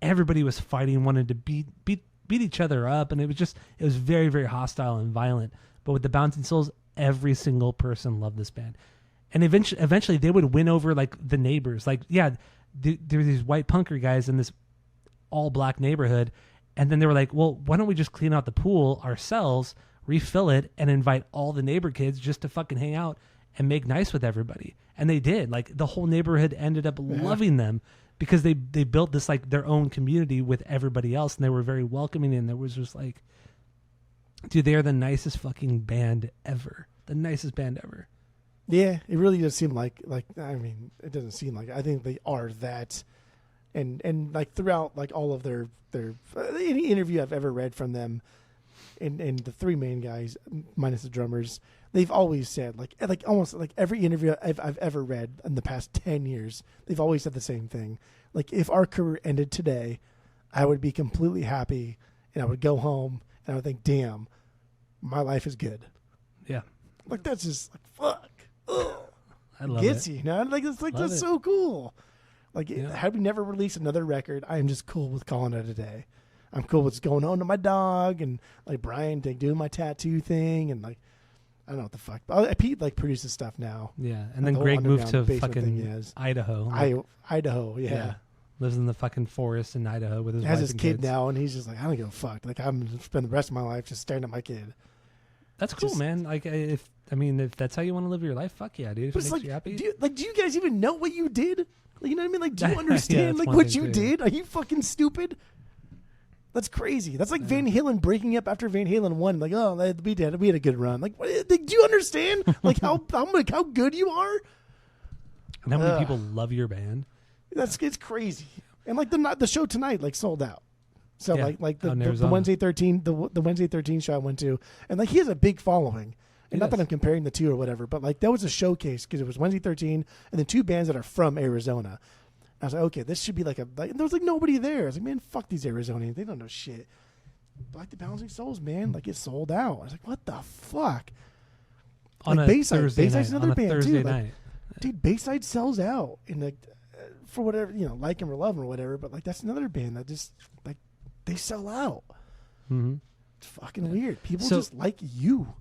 everybody was fighting, wanted to beat each other up, and it was very, very hostile and violent. But with the Bouncing Souls, every single person loved this band. And eventually they would win over like the neighbors. Like, yeah, there were these white punker guys in this all black neighborhood, and then they were like, well, why don't we just clean out the pool ourselves, refill it, and invite all the neighbor kids just to fucking hang out and make nice with everybody. And they did. Like the whole neighborhood ended up loving them because they built this like their own community with everybody else, and they were very welcoming, and there was just like, dude, they are the nicest fucking band ever. The nicest band ever.
Yeah, it really does seem like I mean, it doesn't seem like, I think they are that. And like throughout like all of their any interview I've ever read from them, and the three main guys minus the drummers, they've always said like almost like every interview I've ever read in the past 10 years, they've always said the same thing. Like, if our career ended today, I would be completely happy, and I would go home and I would think, damn, my life is good.
Yeah.
Like, that's just like, fuck. Ugh.
I love
Gets
it.
you, know? Like, it's like,
Love
that's
it.
so cool. Like,
Yeah.
had we never released another record, I am just cool with calling it a day. I'm cool with going home to my dog, and like Brian like doing my tattoo thing, and like I don't know what the fuck. Pete like produces stuff now.
Yeah, and
Like
then
the whole
Greg moved to
underground basement thing
fucking
he has.
Idaho. Like,
Idaho, yeah.
lives in the fucking forest in Idaho with his
Has
wife
his
and
kid
kids.
now, and he's just like, I don't give a fuck. Like, I'm gonna spend the rest of my life just staring at my kid.
That's cool,
Just-
man. Like, if that's how you want to live your life, fuck yeah, dude. If
But
it
it's
makes
like,
you happy.
do you guys even know what you did? Like, you know what I mean? Like, do you
Yeah,
understand
that's
like
one
what
thing
you
too.
did? Are you fucking stupid? That's crazy. That's like Van Halen breaking up after Van Halen won. Like, oh, we did. We had a good run. Like, what, do you understand? Like how good you are?
And how many
Ugh.
people love your band?
It's crazy. And like the show tonight like sold out. So
Yeah,
like
out in
the
Arizona.
Wednesday 13 the Wednesday 13 show I went to, and like he has a big following. And
He
not that
does.
I'm comparing the two or whatever, but like that was a showcase because it was Wednesday 13 and then two bands that are from Arizona. I was like, okay, this should be like and there was like nobody there. I was like, man, fuck these Arizonians. They don't know shit. But like the Bouncing Souls, man, like it sold out. I was like, what the fuck?
On
Like
a
Bayside.
Thursday
Bayside's
night.
another
On a
band, too.
Thursday
Like,
night.
Dude, Bayside sells out. And like for whatever, you know, like them or love them or whatever, but like that's another band that just like they sell out.
Mm-hmm.
It's fucking weird. People
So-
just like you.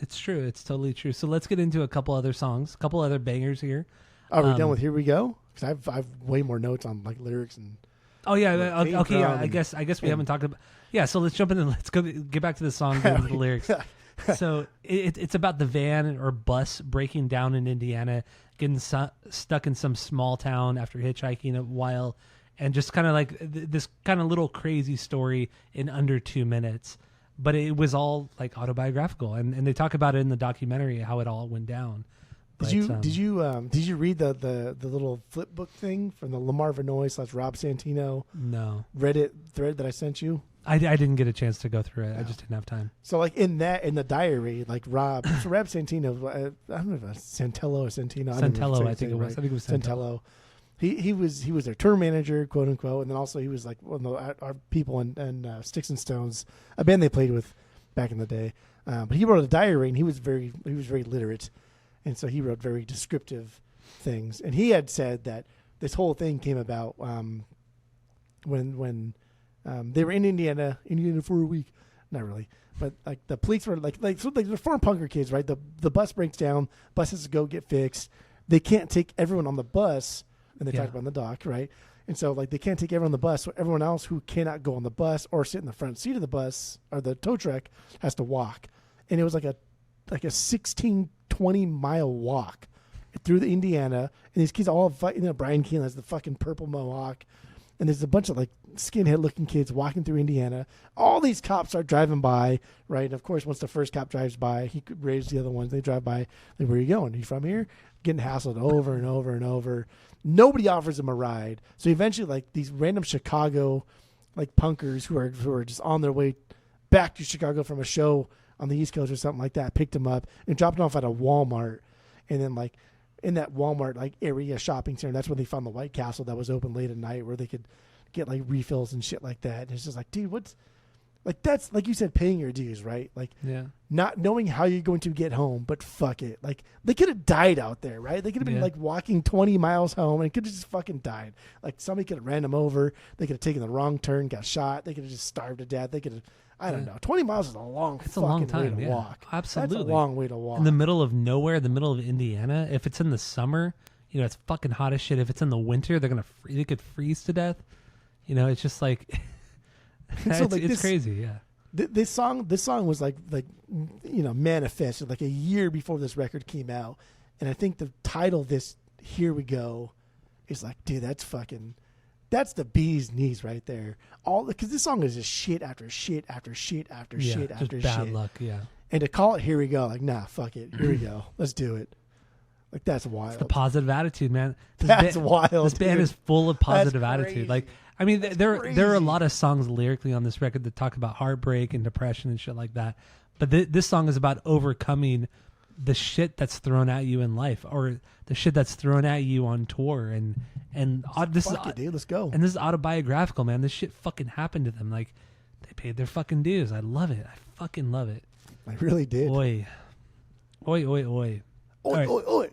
It's true. It's totally true. So let's get into a couple other songs, a couple other bangers here.
Are we
Um,
done with Here We Go? Because I've way more notes on like lyrics and
Oh yeah,
Like
okay.
Paint
Yeah,
Drum
I guess we
and-
haven't talked about. Yeah, so let's jump in and let's get back to the song and the lyrics. So it's about the van or bus breaking down in Indiana, getting stuck in some small town after hitchhiking a while, and just kind of like this kind of little crazy story in under 2 minutes. But it was all like autobiographical, and they talk about it in the documentary how it all went down.
Did you read the little flip book thing from the Lamar Vinoy / Rob Santino
No,
Reddit thread that I sent you?
I didn't get a chance to go through it. I
No.
just didn't have time.
So like in the diary, like Rob Santino, I don't know if it's Santello or Santino.
Santello, I think it was. I think it was Santello.
Santello. He was their tour manager, quote unquote, and then also he was like one of our people in Sticks and Stones, a band they played with back in the day. But he wrote a diary, and he was very literate, and so he wrote very descriptive things. And he had said that this whole thing came about when they were in Indiana for a week. Not really, but like the police were like the farm punker kids, right? The bus breaks down, bus has to go get fixed. They can't take everyone on the bus, and they
Yeah.
talked about on the dock, right? And so like they can't take everyone on the bus, so everyone else who cannot go on the bus or sit in the front seat of the bus or the tow truck has to walk. And it was like a 16-20 mile walk through the Indiana, and these kids all fight. You know, Brian Keelan has the fucking purple mohawk. and there's a bunch of like skinhead looking kids walking through Indiana. All these cops start driving by, right? And of course, once the first cop drives by, he raises the other ones. They drive by. Like, where are you going? Are you from here? Getting hassled over and over and over. Nobody offers him a ride. So eventually, like these random Chicago, like punkers who are just on their way back to Chicago from a show on the East Coast or something like that, picked him up and dropped him off at a Walmart. And then like in that Walmart like area shopping center, that's when they found the White Castle that was open late at night where they could get like refills and shit like that. And it's just like, dude, what's like, that's like you said, paying your dues, right? Like not knowing how you're going to get home, but fuck it. Like they could have died out there, right? They could have been like walking 20 miles home and could have just fucking died. Like somebody could have ran them over. They could have taken the wrong turn, got shot. They could have just starved to death. They could have, I don't know. 20 miles is a long way to walk.
Absolutely.
That's a long way to walk.
In the middle of nowhere, the middle of Indiana. If it's in the summer, you know, it's fucking hot as shit. If it's in the winter, they could freeze to death. You know, it's just like,
so like
it's crazy. Yeah.
This song was like, you know, manifested like a year before this record came out. And I think the title, this Here We Go, is like, dude, that's the bee's knees right there. Because this song is just shit after shit after shit after shit after shit.
Bad luck, yeah.
And to call it Here We Go, like, nah, fuck it. Here we go. Let's do it. Like, that's wild.
It's the positive attitude, man.
That's wild.
This band is full of positive attitude. Like, I mean, there are a lot of songs lyrically on this record that talk about heartbreak and depression and shit like that. But this song is about overcoming the shit that's thrown at you in life, or the shit that's thrown at you on tour, and this
fuck it, dude, let's go.
And this is autobiographical, man. This shit fucking happened to them. Like, they paid their fucking dues. I love it. I fucking love it.
I really did.
Oi, oi, oi, oi.
Oi, right. Oi, oi.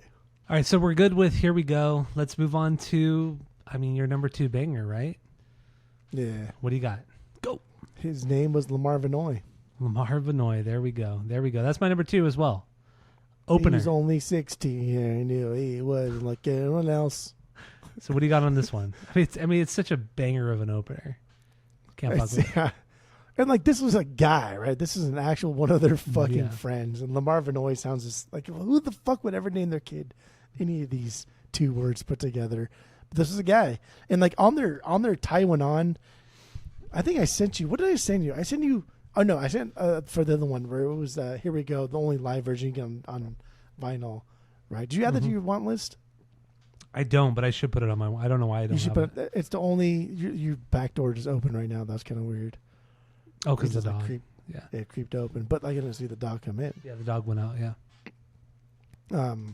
All right, so we're good with Here We Go. Let's move on to, I mean, your number 2 banger, right?
Yeah.
What do you got? Go.
His name was Lamar Vinoy.
Lamar Vinoy. There we go. There we go. That's my number 2 as well. Opener.
He was only 16 and I knew he wasn't like anyone else.
So what do you got on this one? I mean, it's such a banger of an opener. Can't fuck with it.
And like, this was a guy, right? This is an actual one of their fucking friends. And Lamar Vinoy sounds just like, who the fuck would ever name their kid any of these 2 words put together? But this is a guy. And like on their Taiwan on, I think I sent you. What did I send you? I sent you. Oh no, I sent for the other one where it was Here We Go, the only live version you get on vinyl, right? Do you add that to your want list?
I don't, but I should put it on my. I don't know why I don't.
You should put it. It's the only your back door is open right now. That's kind of weird.
Oh, because the dog.
It creeped open, but I didn't see the dog come in.
Yeah, the dog went out. Yeah.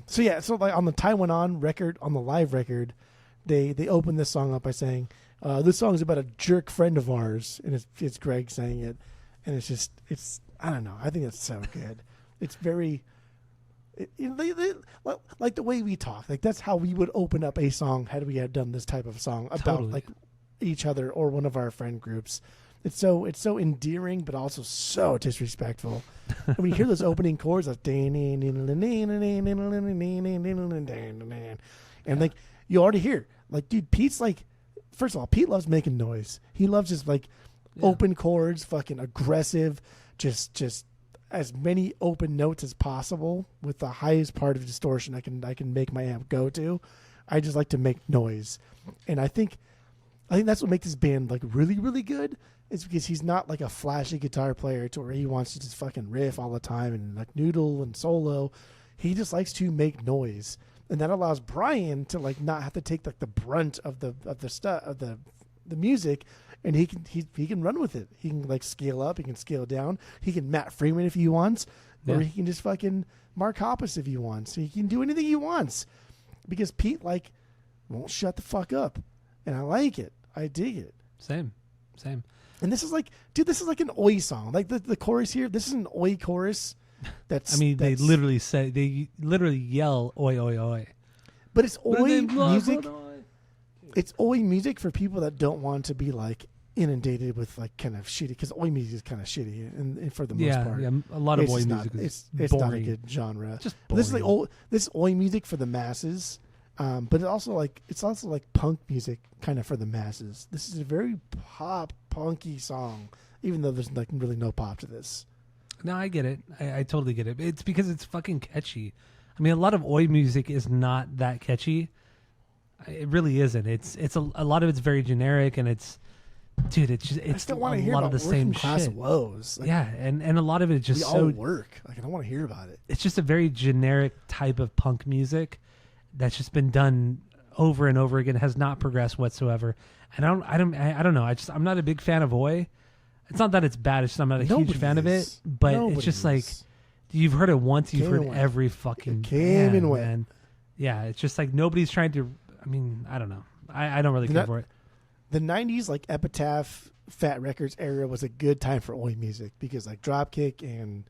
So like on the Taiwan on record, on the live record, they open this song up by saying, "This song is about a jerk friend of ours," and it's Greg saying it. And it's I don't know. I think it's so good. It's very, like the way we talk. Like that's how we would open up a song had we had done this type of song about like each other or one of our friend groups. It's so endearing, but also so disrespectful. And when you hear those opening chords, like and like you already hear, like, dude, Pete's like, first of all, Pete loves making noise. He loves just like. Open chords, fucking aggressive, just as many open notes as possible with the highest part of distortion I can make my amp go to. I just like to make noise, and I think that's what makes this band like really really good. Is because he's not like a flashy guitar player to where he wants to just fucking riff all the time and like noodle and solo. He just likes to make noise, and that allows Brian to like not have to take like the brunt of the music. And he can run with it. He can like scale up. He can scale down. He can Matt Freeman if he wants, or he can just fucking Mark Hoppus if he wants. So he can do anything he wants, because Pete like won't shut the fuck up, and I like it. I dig it.
Same.
And this is like, dude, this is like an Oi song. Like the chorus here. This is an Oi chorus.
They literally yell oi oi oi.
But it's Oi music. It's Oi music for people that don't want to be like inundated with like kind of shitty, because Oi music is kind of shitty and for the most part.
Yeah, a lot of Oi music
it's not a good genre.
Just
this is like this Oi music for the masses, but it's also like punk music kind of for the masses. This is a very pop punky song, even though there's like really no pop to this.
No, I get it. I totally get it. It's because it's fucking catchy. I mean, a lot of Oi music is not that catchy. It really isn't. It's a lot of it's very generic, and it's
I still want to hear
lot
about
of the
working
same
class
shit.
woes. Like,
Yeah, and a lot of it is just
we
so
all work. Like I don't want to hear about it.
it's just a very generic type of punk music that's just been done over and over again, has not progressed whatsoever. And I don't know. I'm not a big fan of Oi. It's not that it's bad. It's just I'm not a huge fan of it. But it's just like you've heard it once, you've heard every fucking band, man. Yeah, it's just like nobody's trying to. I mean, I don't know. I don't really care for it.
The 90s, like Epitaph, Fat Records era was a good time for Oi music because like Dropkick and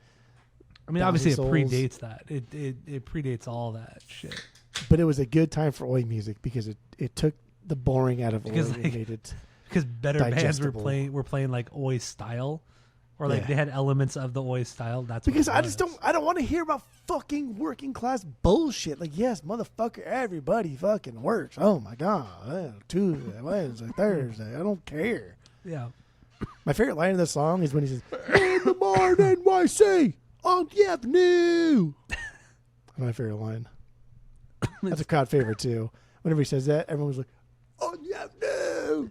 I mean, obviously it
Souls,
predates that. It predates all that shit.
But it was a good time for Oi music because it took the boring out of Oi and made it
because better bands were
digestible.
playing like Oi style, or like they had elements of the Oi style. That's
because
what it was.
I don't want to hear about fucking working class bullshit. Like yes, motherfucker, everybody fucking works. Oh my god, Tuesday, Wednesday, Thursday. I don't care.
Yeah.
My favorite line of the song is when he says, "In the morning, NYC on the avenue." My favorite line. That's a crowd favorite too. Whenever he says that, everyone was like, "On the avenue."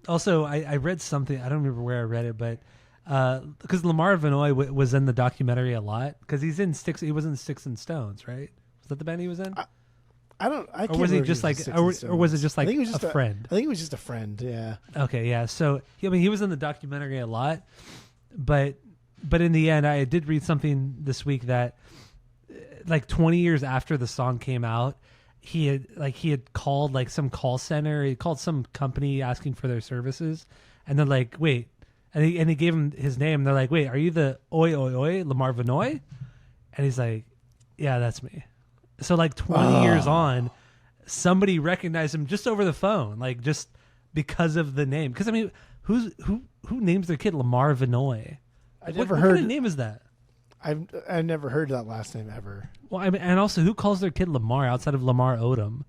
Also, I read something. I don't remember where I read it, but because Lamar Vinoy was in the documentary a lot because he's in Sticks. He was in Sticks and Stones, right? Was that the band he was in?
I can't
or was he
remember
just
if
like,
was
or was it just like
I think it was just
a friend?
I think it was just a friend. Yeah.
Okay, yeah. So I mean, he was in the documentary a lot, but in the end, I did read something this week that like 20 years after the song came out, he had called like some call center. He called some company asking for their services, and they're like, wait, and he gave him his name. They're like, wait, are you the Oi Oi Oi Lamar Vinoy? And he's like, yeah, that's me. So like 20 years on, somebody recognized him just over the phone, like just because of the name. Because I mean, who names their kid Lamar Vinoy?
I
What kind of name is that?
I've never heard that last name ever.
Well, I mean, and also, who calls their kid Lamar outside of Lamar Odom?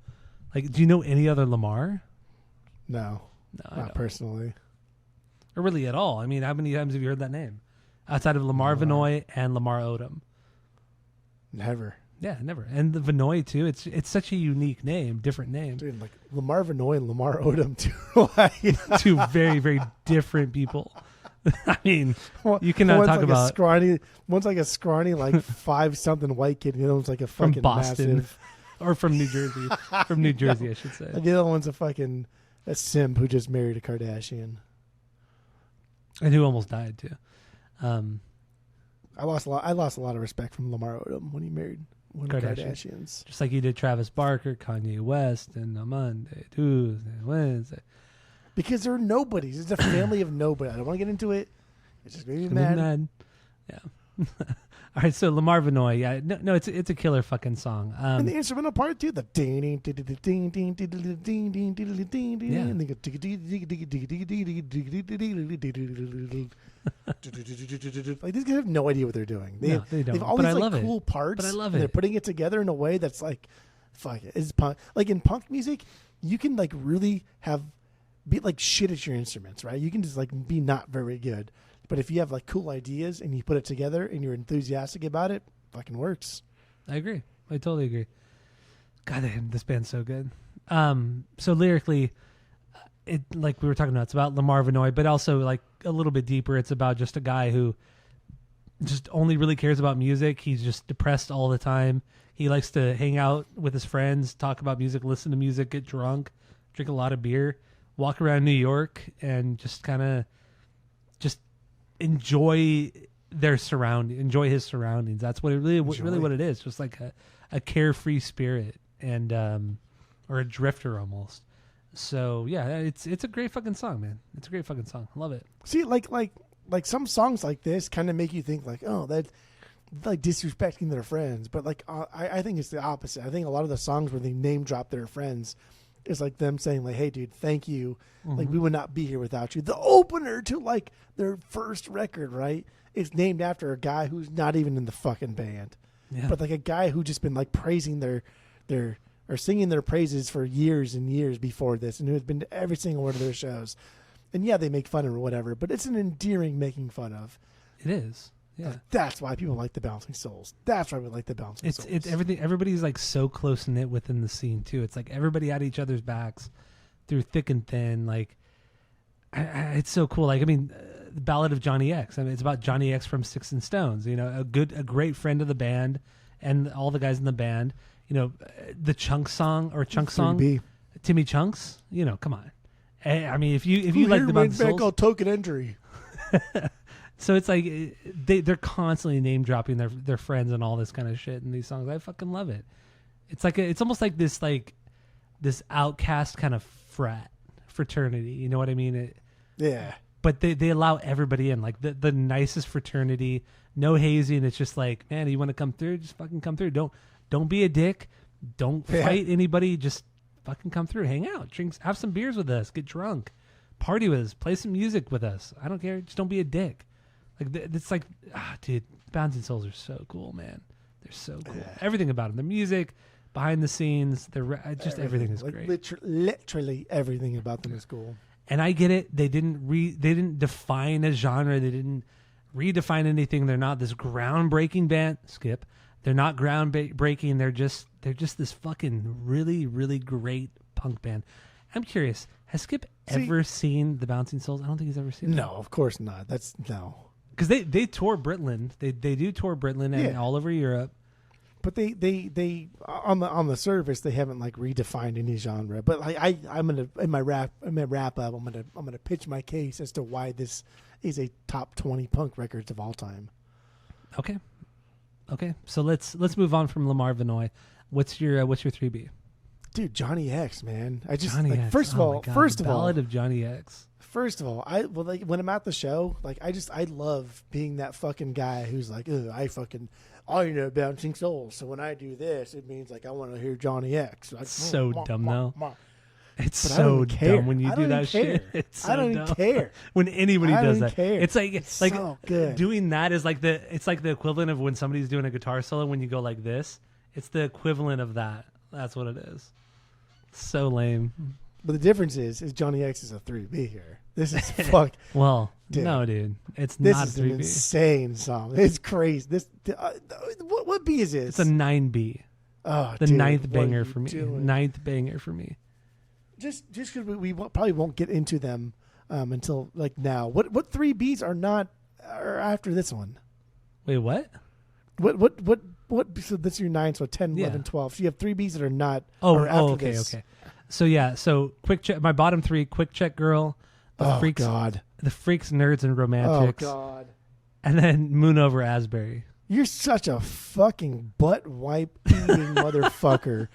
Like, do you know any other Lamar?
No, not personally,
or really at all. I mean, how many times have you heard that name outside of Lamar Vinoy and Lamar Odom?
Never.
Yeah, never. And the Vinoy too. It's such a unique name, different name.
Dude, like Lamar Vinoy and Lamar Odom too.
Two very, very different people. I mean, you cannot talk
like
about
scrawny. One's like a scrawny, like 5-something white kid, and the other one's like a fucking
from Boston
massive,
or from New Jersey. From New Jersey, I should say.
And the other one's a simp who just married a Kardashian,
and who almost died too.
I lost a lot of respect from Lamar Odom when he married one of the Kardashians.
Just like you did Travis Barker, Kanye West, and on Monday, Tuesday, Wednesday.
Because they're nobodies. It's a family of nobody. I don't want to get into it. It's just made me mad.
Yeah. All right, so Lamar Vinoy, yeah, no, it's a killer fucking song.
And the instrumental part too, the ding ding ding ding ding ding ding ding ding ding ding ding, and they go like these guys have no idea what they're doing. They don't. They've all these like cool parts,
but I love it.
They're putting it together in a way that's like, fuck it. It's punk. Like in punk music, you can like really be like shit at your instruments, right? You can just like be not very good. But if you have like cool ideas and you put it together and you're enthusiastic about it, fucking works.
I agree. I totally agree. God damn, this band's so good. So lyrically, it like we were talking about, it's about Lamar Vinoy, but also like a little bit deeper. It's about just a guy who just only really cares about music. He's just depressed all the time. He likes to hang out with his friends, talk about music, listen to music, get drunk, drink a lot of beer, walk around New York, and just kind of just enjoy his surroundings. That's what it really what it is. Just like a carefree spirit and or a drifter almost. So yeah, it's a great fucking song, man. It's a great fucking song. I love it.
See, like some songs like this kind of make you think like, oh, that's like disrespecting their friends. But like I think it's the opposite. I think a lot of the songs where they name drop their friends is like them saying like, hey dude, thank you. Mm-hmm. Like we would not be here without you. The opener to like their first record, right? It's named after a guy who's not even in the fucking band. Yeah. But like a guy who just been like praising their or singing their praises for years and years before this, and who has been to every single one of their shows. And yeah, they make fun of or whatever, but it's an endearing making fun of.
It is. Yeah.
That's why people like the Bouncing Souls. That's why we like the Bouncing Souls.
It's everything. Everybody's like so close knit within the scene too. It's like everybody had each other's backs through thick and thin. Like, it's so cool. Like, I mean, the Ballad of Johnny X. I mean, it's about Johnny X from Sticks and Stones. You know, a great friend of the band and all the guys in the band. You know, the Chunk song, Timmy Chunks. You know, come on. I mean, if you like the Bouncing Souls,
called Token Injury.
So it's like they're constantly name dropping their friends and all this kind of shit in these songs. I fucking love it. It's like it's almost like this outcast kind of fraternity. You know what I mean?
Yeah.
But they allow everybody in, like the nicest fraternity, no hazing. It's just like, man, you want to come through? Just fucking come through. Don't be a dick. Don't fight anybody. Just fucking come through. Hang out. Drinks. Have some beers with us. Get drunk. Party with us. Play some music with us. I don't care. Just don't be a dick. Like it's like, dude, Bouncing Souls are so cool, man. They're so cool. Yeah. Everything about them. The music, behind the scenes, everything is great.
Literally everything about them is cool.
And I get it. They didn't define a genre. They didn't redefine anything. They're not this groundbreaking band. Skip. They're not groundbreaking. They're just this fucking really, really great punk band. I'm curious. Has Skip ever seen the Bouncing Souls? I don't think he's ever seen them.
No, of course not. That's no.
Because they tour Britland. They do tour Britland and all over Europe.
But they on the surface they haven't like redefined any genre. But like I'm gonna in my wrap up I'm gonna pitch my case as to why this is a top 20 punk records of all time.
Okay. So let's move on from Lamar Vinoy. What's your 3B?
Dude, Johnny X, man.
Johnny X.
First of all,
Ballad of Johnny X.
First of all, when I'm at the show, like I love being that fucking guy who's like, I know Bouncing Souls, so when I do this, it means like I want to hear Johnny X. Like,
it's so dumb though. It's
but
so dumb when you do that shit. It's so
I don't even care
when anybody does that.
Care.
It's like
so good.
Doing that is like the equivalent of when somebody's doing a guitar solo when you go like this. It's the equivalent of that. That's what it is. So lame.
But the difference is Johnny X is a 3B here. This is fuck.
Well,
dude,
no, dude, it's
this
not
is
a 3B.
An insane song. It's crazy. This what B is this?
It's a 9B.
Oh,
the
dude,
ninth banger for me.
Doing?
Ninth banger for me.
Just because we probably won't get into them until like now. What 3Bs are after this one?
Wait, what?
What? So that's your 9, so 10, 11, 12. So you have 3Bs that are not.
Okay. So yeah, quick check. My bottom 3: Quick Check Girl, the Freaks, Nerds, and Romantics.
Oh God!
And then Moon Over Asbury.
You're such a fucking butt wipe eating motherfucker.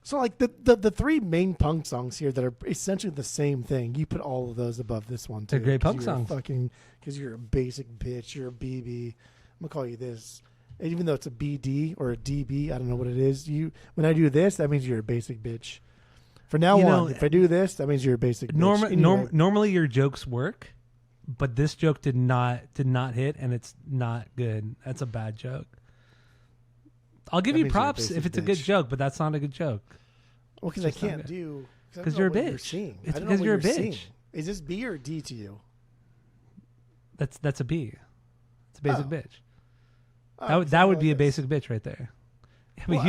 So like the 3 main punk songs here that are essentially the same thing. You put all of those above this one too.
They're great punk songs.
Because you're a basic bitch. You're a BB. I'm gonna call you this. Even though it's a BD or a DB, I don't know what it is. When I do this, that means you're a basic bitch. From now on, if I do this, that means you're a basic bitch.
Normally your jokes work, but this joke did not hit, and it's not good. That's a bad joke. I'll give you props if it's a good joke, but that's not a good joke.
Well, because I can't do...
Because you're a bitch. It's because you're a bitch.
Is this B or D to you?
That's a B. It's a basic bitch. That would be a basic bitch right there. I mean,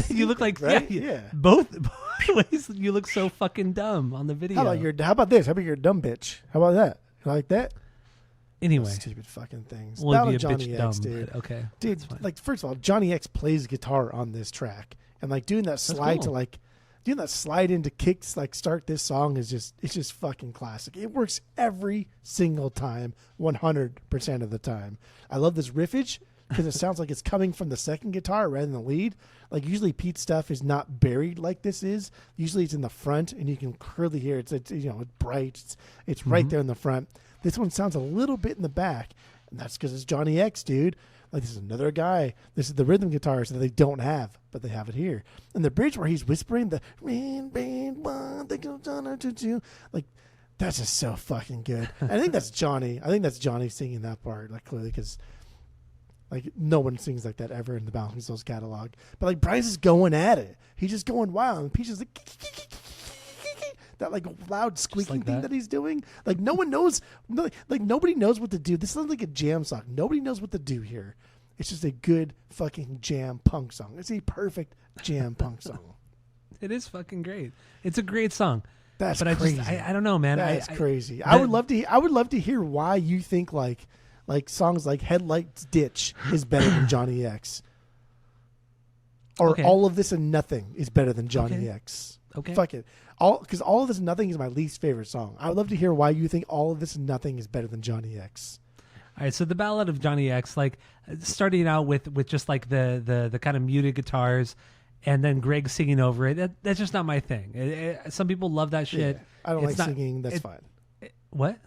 you look like
right?
Yeah. Both ways. You look so fucking dumb on the video.
How about this? How about you're a dumb bitch? How about that? You like that? Anyway, those stupid fucking things.
Well, be a
Johnny
bitch
X,
dumb,
dude.
Okay,
dude. Like, first of all, Johnny X plays guitar on this track, and like doing that slide doing that slide into kicks, like start this song it's just fucking classic. It works every single time, 100% of the time. I love this riffage. Because it sounds like it's coming from the second guitar rather than the lead. Like usually Pete's stuff is not buried like this is. Usually it's in the front, and you can clearly hear it's bright. It's right there in the front. This one sounds a little bit in the back, and that's because it's Johnny X, dude. Like this is another guy. This is the rhythm guitars that they don't have, but they have it here. And the bridge where he's whispering the like that's just so fucking good. I think that's Johnny. I think that's Johnny singing that part, like clearly because. Like, no one sings like that ever in the Bouncing Souls catalog. But, like, Bryce is going at it. He's just going wild. And Peach is like, that like loud squeaking
like
thing
that?
that he's doing. Like no one knows. Like nobody knows what to do. This sounds like a jam song. Nobody knows what to do here. It's just a good fucking jam punk song. It's a perfect jam punk song.
It is fucking great. It's a great song.
That's
but
crazy.
I don't know, man.
That's crazy. I would love to hear why you think like songs like Headlights Ditch is better than Johnny X. Or All of This and Nothing is better than Johnny X.
Okay.
Fuck it. Because All of This and Nothing is my least favorite song. I would love to hear why you think All of This and Nothing is better than Johnny X.
All right, so the Ballad of Johnny X, like starting out with just like the kind of muted guitars, and then Greg singing over it. That's just not my thing. Some people love that shit.
Yeah, I don't like singing. That's fine.
What?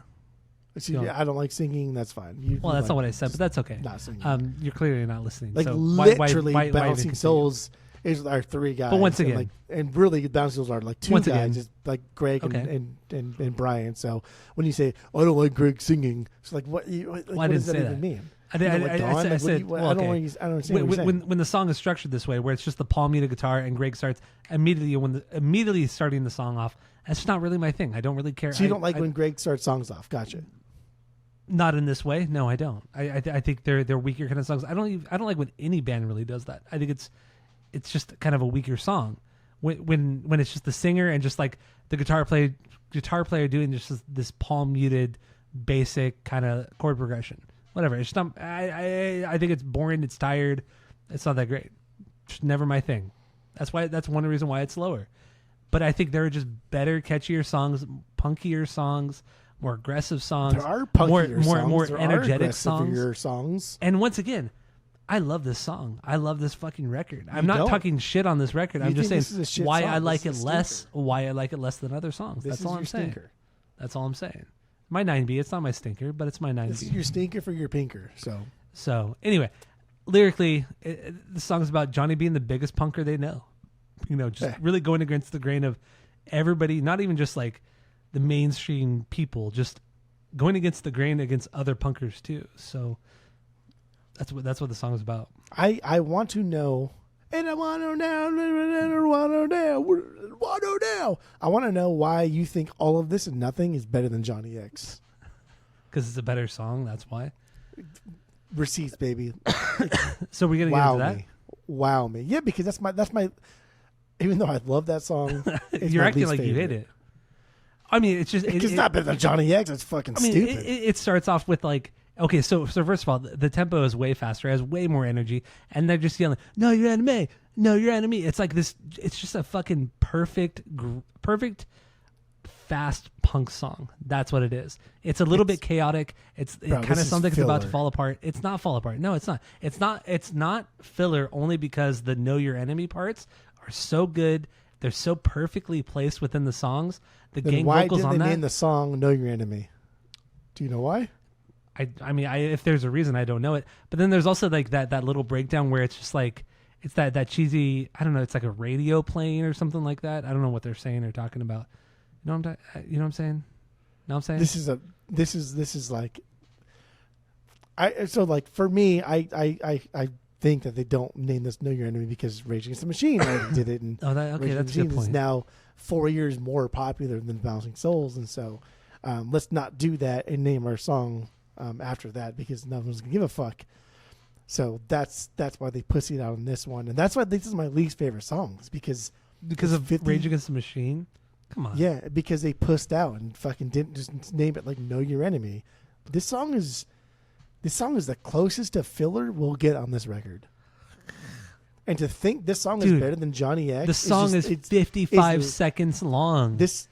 I don't like singing. That's fine.
That's not what I said, but that's okay.
Not singing.
You're clearly not listening.
Like
so
literally,
why
Bouncing Souls is our three guys.
But once again,
and really, Bouncing Souls are like two guys, just like Greg and Brian. So when you say I don't like Greg singing, it's like what does that even mean?
I said, when the song is structured this way, where it's just the palm muted guitar and Greg starts immediately starting the song off. That's just not really my thing. I don't really care.
So you don't like when Greg starts songs off? Gotcha.
Not in this way. No, I don't. I think they're weaker kind of songs. I don't like when any band really does that. I think it's just kind of a weaker song when it's just the singer and just like the guitar player doing just this palm muted basic kind of chord progression. Whatever. It's not. I think it's boring. It's tired. It's not that great. Just never my thing. That's one reason why it's lower. But I think there are just better, catchier songs, punkier songs, more aggressive songs.
There are punkier songs.
More
there
energetic
are
songs. And once again, I love this song. I love this fucking record. I'm not talking shit on this record. I'm just saying why I like it less. Why I like it less than other songs. That's all I'm saying. That's all I'm saying. My 9B. It's not my stinker, but it's my 9B.
This is your stinker for your pinker.
So anyway, lyrically, the song's about Johnny being the biggest punker they know. Just really going against the grain of everybody, not even just like the mainstream people, just going against the grain against other punkers too. So that's what the song is about.
I want to know, and I want to know, I want to know why you think All of This and Nothing is better than Johnny X.
Because it's a better song. That's why.
Receipts, baby.
So we're gonna get into that.
Wow me. Yeah, because that's my. Even though I love that song,
you're acting like you hate it. I mean, it's just
it's not better than Johnny X. It's fucking stupid.
It starts off with like, okay, so first of all, the tempo is way faster, has way more energy, and they're just yelling, "No, you're enemy! No, you're enemy!" It's like this. It's just a fucking perfect, fast punk song. That's what it is. It's a little bit chaotic. It kind of sounds like it's about to fall apart. It's not fall apart. No, it's not. It's not filler only because the "Know Your Enemy" parts are so good. They're so perfectly placed within the songs. The gang vocals on that. Why did they
name the song "Know Your Enemy"? Do you know why?
I mean, if there's a reason, I don't know it. But then there's also like that little breakdown where it's just like it's that cheesy. I don't know. It's like a radio playing or something like that. I don't know what they're saying or talking about. You know what I'm saying? Know what I'm saying?
This is like. For me, I think that they don't name this "Know Your Enemy" because Rage Against the Machine already did it, and
that's a good point.
Is now 4 years more popular than Bouncing Souls, and so let's not do that and name our song after that because no one's gonna give a fuck. So that's why they pussied out on this one, and that's why this is my least favorite songs because
of Rage Against the Machine. Come on,
yeah, because they pussed out and fucking didn't just name it like "Know Your Enemy." This song is the closest to filler we'll get on this record. And to think this song is better than Johnny X.
The song is 55 seconds long.
It's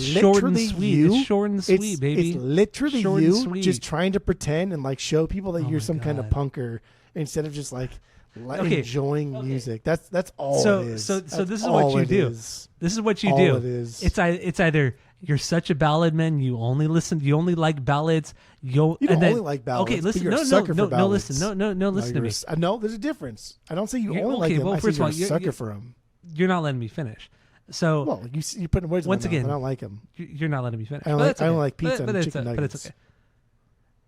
short and sweet. It's short and sweet, baby.
It's literally you just trying to pretend and like show people that you're some kind of punker instead of just like enjoying music. That's all it is.
So this is what you do. This is what you do.
It is.
It's either you're such a ballad man, you only like ballads.
You don't only like ballads.
Okay, listen.
No,
listen. No, listen to me.
No, there's a difference. I don't say you only like them. Well, first of all, you're a sucker for them.
You're not letting me finish. So,
well, you're putting words
once
in my mouth.
again,
I don't like them.
You're not letting me finish.
I don't like pizza and chicken nuggets.
But it's okay.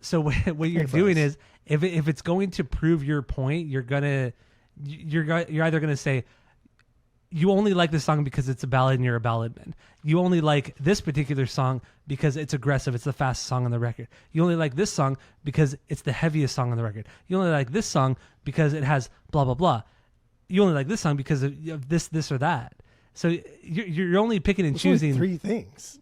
So what you're doing is, if it's going to prove your point, you're either gonna say, you only like this song because it's a ballad and you're a ballad man. You only like this particular song because it's aggressive. It's the fastest song on the record. You only like this song because it's the heaviest song on the record. You only like this song because it has blah, blah, blah. You only like this song because of this, or that. So you're only picking and choosing.
Only 3 things.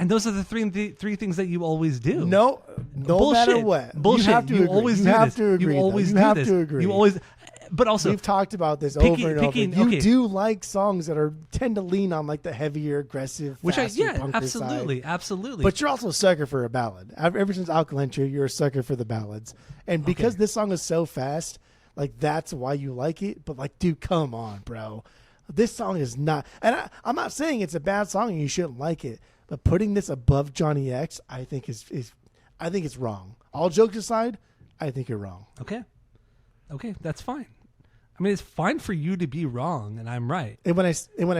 And those are the three things that you always do.
No matter what.
Bullshit.
You have to agree.
Always
you
do
have
this.
to agree.
You always
you
do
have
this.
to agree.
You always. But also,
we've talked about this over and over. You
okay.
do like songs that tend to lean on like the heavier, aggressive, faster, punker
absolutely,
side.
absolutely.
But you're also a sucker for a ballad. Ever since Alkalentra, you're a sucker for the ballads. And because this song is so fast, like that's why you like it. But like, dude, come on, bro. This song is not. And I'm not saying it's a bad song and you shouldn't like it. But putting this above Johnny X, I think I think it's wrong. All jokes aside, I think you're wrong.
Okay, that's fine. I mean, it's fine for you to be wrong, and I'm right.
And when I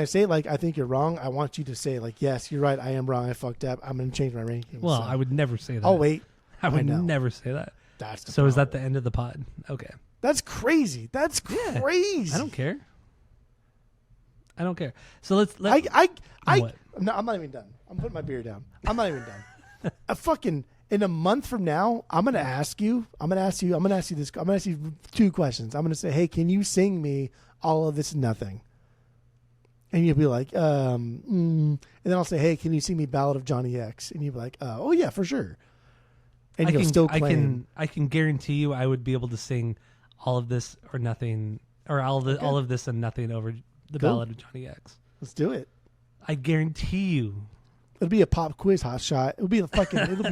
say like I think you're wrong, I want you to say like, yes, you're right. I am wrong. I fucked up. I'm going to change my ranking.
Well, I would never say that.
Oh wait,
I would never say that.
That's the
so.
problem.
Is that the end of the pod? Okay.
That's crazy. That's crazy.
I don't care. So let's.
No, I'm not even done. I'm putting my beer down. I'm not even done. In a month from now, I'm gonna ask you 2 questions. I'm gonna say, hey, can you sing me All of This and Nothing? And you'll be like, and then I'll say, hey, can you sing me Ballad of Johnny X? And you'll be like, oh yeah, for sure. And you'll still claim.
I can guarantee you, I would be able to sing All of This or Nothing, or all of This and Nothing over the Ballad of Johnny X.
Let's do it.
I guarantee you.
It'll be a pop quiz, hot shot. It'll be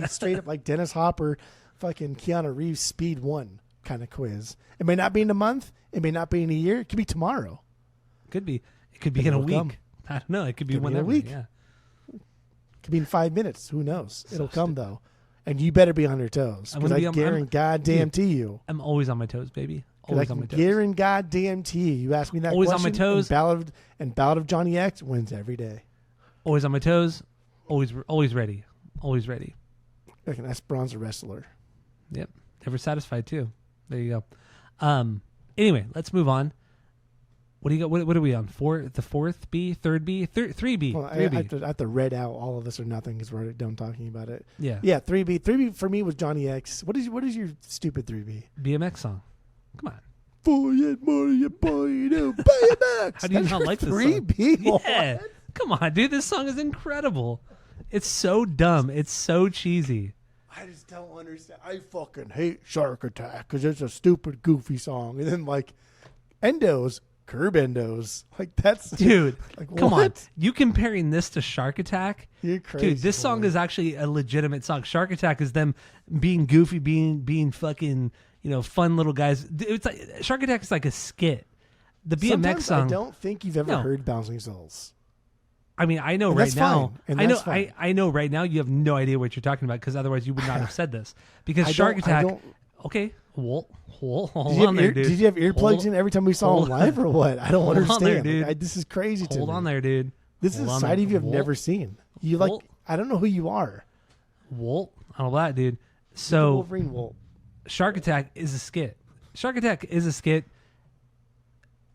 straight up like Dennis Hopper, fucking Keanu Reeves Speed 1 kind of quiz. It may not be in a month. It may not be in a year. It could be tomorrow.
Could be. It could be in a week.
Come.
I don't know. It could be whenever.
Be in a week.
Yeah.
It could be in 5 minutes. Who knows? It'll come though, and you better be on your toes because I guarantee goddamn you.
I'm always on my toes, baby. Always on my toes.
Guarantee goddamn to you. You ask me that.
Always
question,
on my toes.
And Ballad of Johnny X wins every day.
Always on my toes. Always ready. Always ready.
Like an Esperanza wrestler.
Yep. Never satisfied too. There you go. Anyway, let's move on. What do you got? What are we on? The fourth B, third B, 3B.
Well,
3B.
I have to read out All of This or Nothing because we're done talking about it.
Yeah.
Yeah. 3B. 3B for me was Johnny X. What is your stupid 3B?
BMX song. Come on.
BMX.
How do you not like this song?
3B?
Yeah. Come on, dude. This song is incredible. It's so dumb. It's so cheesy.
I just don't understand. I fucking hate Shark Attack because it's a stupid, goofy song. And then like Curb Endos. Like that's
dude.
Like,
come on. You comparing this to Shark Attack?
You're crazy.
Dude, this song is actually a legitimate song. Shark Attack is them being goofy, being fucking, fun little guys. It's like Shark Attack is like a skit. The BMX
Sometimes
song.
I don't think you've ever heard Bouncing Souls.
I mean, I know
and
right now. I know right now. You have no idea what you're talking about because otherwise you would not have said this. Because Shark Attack. Okay, hold on there, dude.
Did you have earplugs in every time we saw him live or what? I don't understand.
There, dude.
This is crazy to me.
Hold on there, dude.
This is a side of you I've never seen. You like? I don't know who you are.
Wolt. I don't know that, dude. So
Wolverine Wolt.
Shark Attack is a skit. Shark Attack is a skit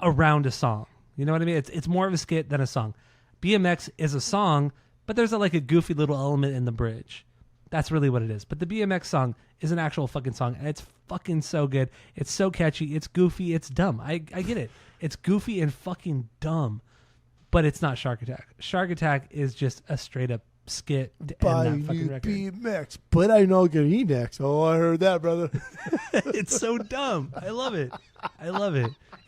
around a song. You know what I mean? It's more of a skit than a song. BMX is a song, but there's like a goofy little element in the bridge. That's really what it is. But the BMX song is an actual fucking song, and it's fucking so good. It's so catchy. It's goofy. It's dumb. I get it. It's goofy and fucking dumb, but it's not Shark Attack. Shark Attack is just a straight up skit to end that fucking record.
BMX, but I know get next. Oh, I heard that, brother.
It's so dumb. I love it.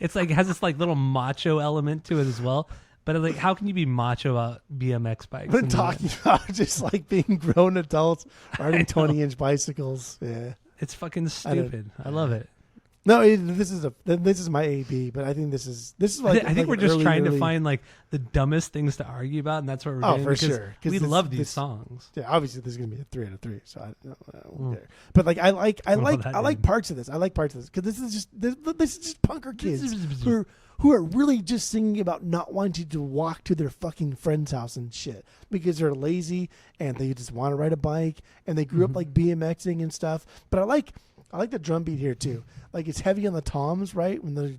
It's like it has this like little macho element to it as well. But like, how can you be macho about BMX bikes?
We're talking about just like being grown adults riding 20-inch bicycles. Yeah,
it's fucking stupid. I love it.
No, this is my AB, but I think this is like
I think we're just trying to find like the dumbest things to argue about, and that's what we're doing.
Oh, for sure.
We love these songs.
Yeah, obviously this is gonna be a 3 out of 3. So I don't care. But like I like parts of this. I like parts of this because this is just punker kids who are really just singing about not wanting to walk to their fucking friend's house and shit because they're lazy and they just want to ride a bike and they grew up like BMXing and stuff. But I like the drum beat here too. Like it's heavy on the toms, right? When they're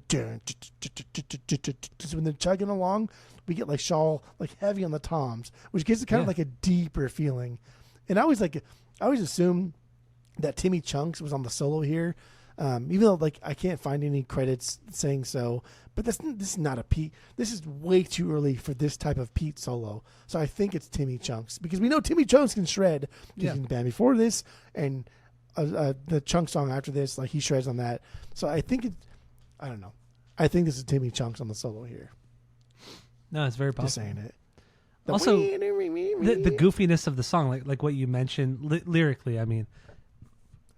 when they're chugging along, we get like Shaw like heavy on the toms, which gives it kind of like a deeper feeling. And I always assumed that Timmy Chunks was on the solo here, even though like I can't find any credits saying so. But this is not a Pete. This is way too early for this type of Pete solo. So I think it's Timmy Chunks because we know Timmy Chunks can shred. He's in the band before this, and the Chunk song after this, like he shreds on that. So I think I don't know. I think this is Timmy Chunks on the solo here.
No, it's very possible.
Just saying it.
Also, the goofiness of the song, like what you mentioned lyrically. I mean,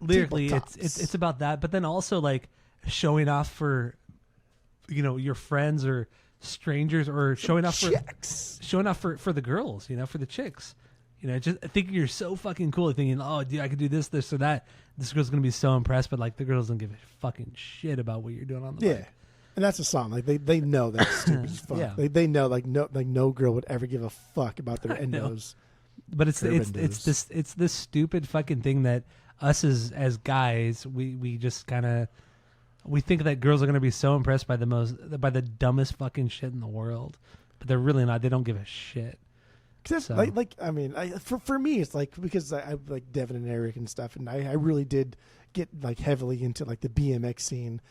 lyrically, it's about that, but then also like showing off for, your friends or strangers, or showing off for the girls, for the chicks. Just thinking you're so fucking cool, thinking, oh, dude, I could do this or that. This girl's gonna be so impressed, but like the girls don't give a fucking shit about what you're doing on the mic.
And that's a song. Like they know that's stupid as fuck.
Yeah.
They know like no girl would ever give a fuck about their endos.
But it's this stupid fucking thing that us as guys we just kind of we think that girls are gonna be so impressed by the dumbest fucking shit in the world, but they're really not. They don't give a shit.
Cause that's for me, it's like because I like Devin and Eric and stuff, and I really did get like heavily into like the BMX scene,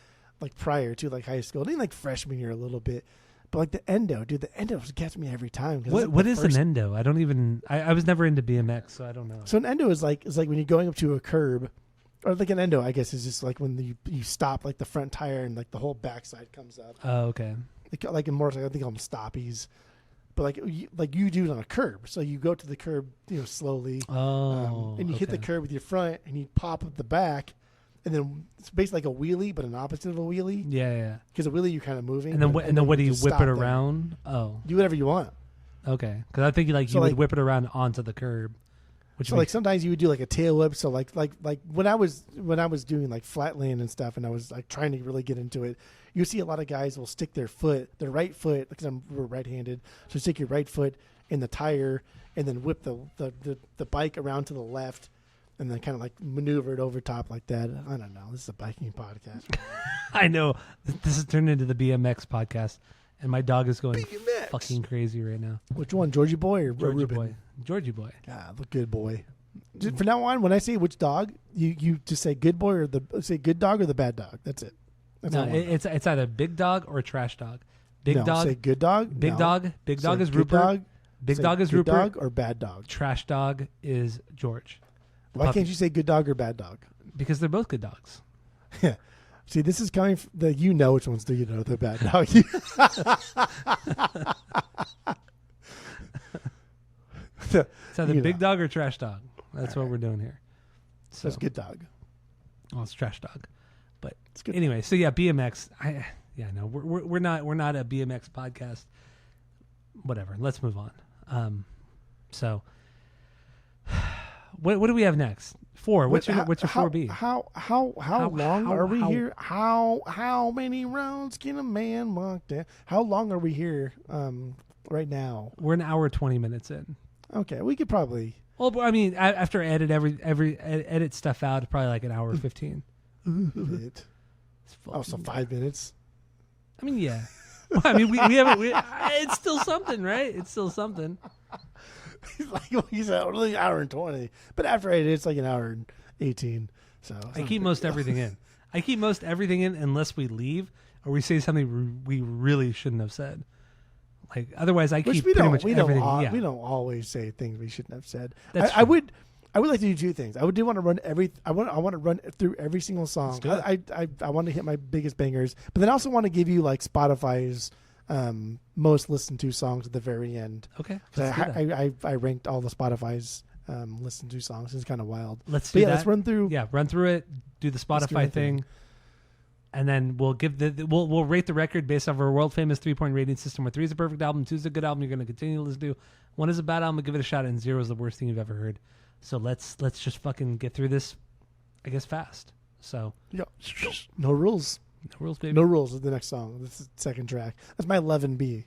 like prior to like high school, and like freshman year a little bit, but like the endo, dude, the endo gets me every time.
What is an endo? I don't even. I was never into BMX, so I don't know.
So an endo is like when you're going up to a curb, or like an endo, I guess, is just like when you stop like the front tire and like the whole backside comes up.
Oh, okay.
Like in motorcycle, I think call them stoppies. But like you do it on a curb, so you go to the curb, slowly, and you hit the curb with your front, and you pop up the back, and then it's basically like a wheelie, but an opposite of a wheelie.
Yeah.
Because a wheelie you're kind of moving,
and then what do you whip it around? There. Oh,
do whatever you want.
Okay, because I think you would whip it around onto the curb.
So like sometimes you would do like a tail whip. So like when I was doing like flatland and stuff, and I was like trying to really get into it. You see a lot of guys will stick their right foot, because we're right-handed, so stick your right foot in the tire and then whip the bike around to the left and then kind of like maneuver it over top like that. I don't know. This is a biking podcast.
I know. This has turned into the BMX podcast, and my dog is going fucking crazy right now.
Which one, Georgie Boy or
Georgie
Ruben?
Boy? Georgie Boy.
God, the good boy. From now on, when I say which dog, you just say good boy or say good dog or the bad dog. That's it.
No, it's either big dog or trash dog. Big dog.
Say good dog.
Big dog. Big dog is Rupert.
Dog,
big dog is
good
Rupert.
Dog or bad dog.
Trash dog is George.
Why can't you say good dog or bad dog?
Because they're both good dogs.
Yeah. See, this is coming from which ones do the bad dog.
It's either big dog or trash dog. That's what we're doing here. So
it's good dog.
Oh, it's trash dog. But anyway, so yeah, BMX. No, we're not a BMX podcast. Whatever. Let's move on. So, what do we have next? 4. What's your 4B?
How long are we here? How many rounds can a man walk down? How long are we here? Right now
we're an hour 20 minutes in.
Okay, we could probably.
Well, I mean, after edit stuff out, probably like an hour 15.
So 5 minutes.
I mean, yeah. Well, I mean, we haven't. It's still something, right? It's still something.
He's only an hour and 20, but after edit, it's like an hour and 18. So
I keep most everything in. I keep most everything in unless we leave or we say something we really shouldn't have said. Like otherwise, I keep pretty much everything.
We don't always say things we shouldn't have said.
I
would like to do 2 things. I do want to run I want to run through every single song. I want to hit my biggest bangers, but then I also want to give you like Spotify's most listened to songs at the very end.
Okay.
I ranked all the Spotify's listened to songs. It's kind of wild.
Let's do that.
Let's run through.
Yeah, run through it. Do the Spotify thing. And then we'll give we'll rate the record based off our world famous 3-point rating system, where 3 is a perfect album, 2 is a good album you're going to continue to listen to, 1 is a bad album, give it a shot, and 0 is the worst thing you've ever heard. So let's just fucking get through this, I guess, fast. So
yeah, no rules,
baby.
No rules is the next song. This is the second track. That's my 11B.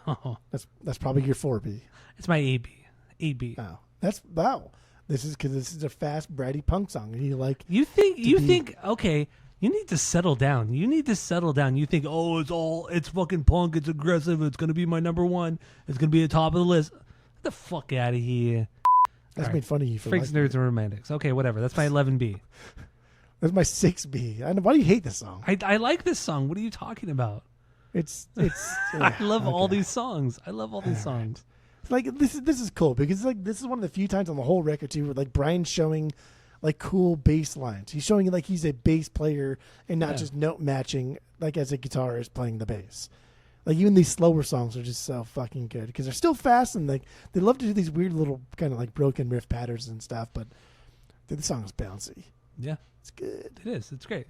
Oh, that's probably your 4B.
It's my AB.
Oh, wow. This is because this is a fast, bratty punk song, and
you think okay. You need to settle down. You think, oh, it's fucking punk. It's aggressive. It's gonna be my number one. It's gonna be the top of the list. Get the fuck out of here.
That's made fun of you for
Freaks, Nerds, and Romantics. Okay, whatever. That's my 11B.
That's my 6B. Why do you hate this song?
I like this song. What are you talking about?
It's.
I love all these songs.
It's like this is cool because this is one of the few times on the whole record too where like Brian's showing like cool bass lines. He's showing like he's a bass player and not just note matching like as a guitarist playing the bass. Like even these slower songs are just so fucking good because they're still fast and like they love to do these weird little kind of like broken riff patterns and stuff. But the song is bouncy.
Yeah,
it's good.
It is. It's great.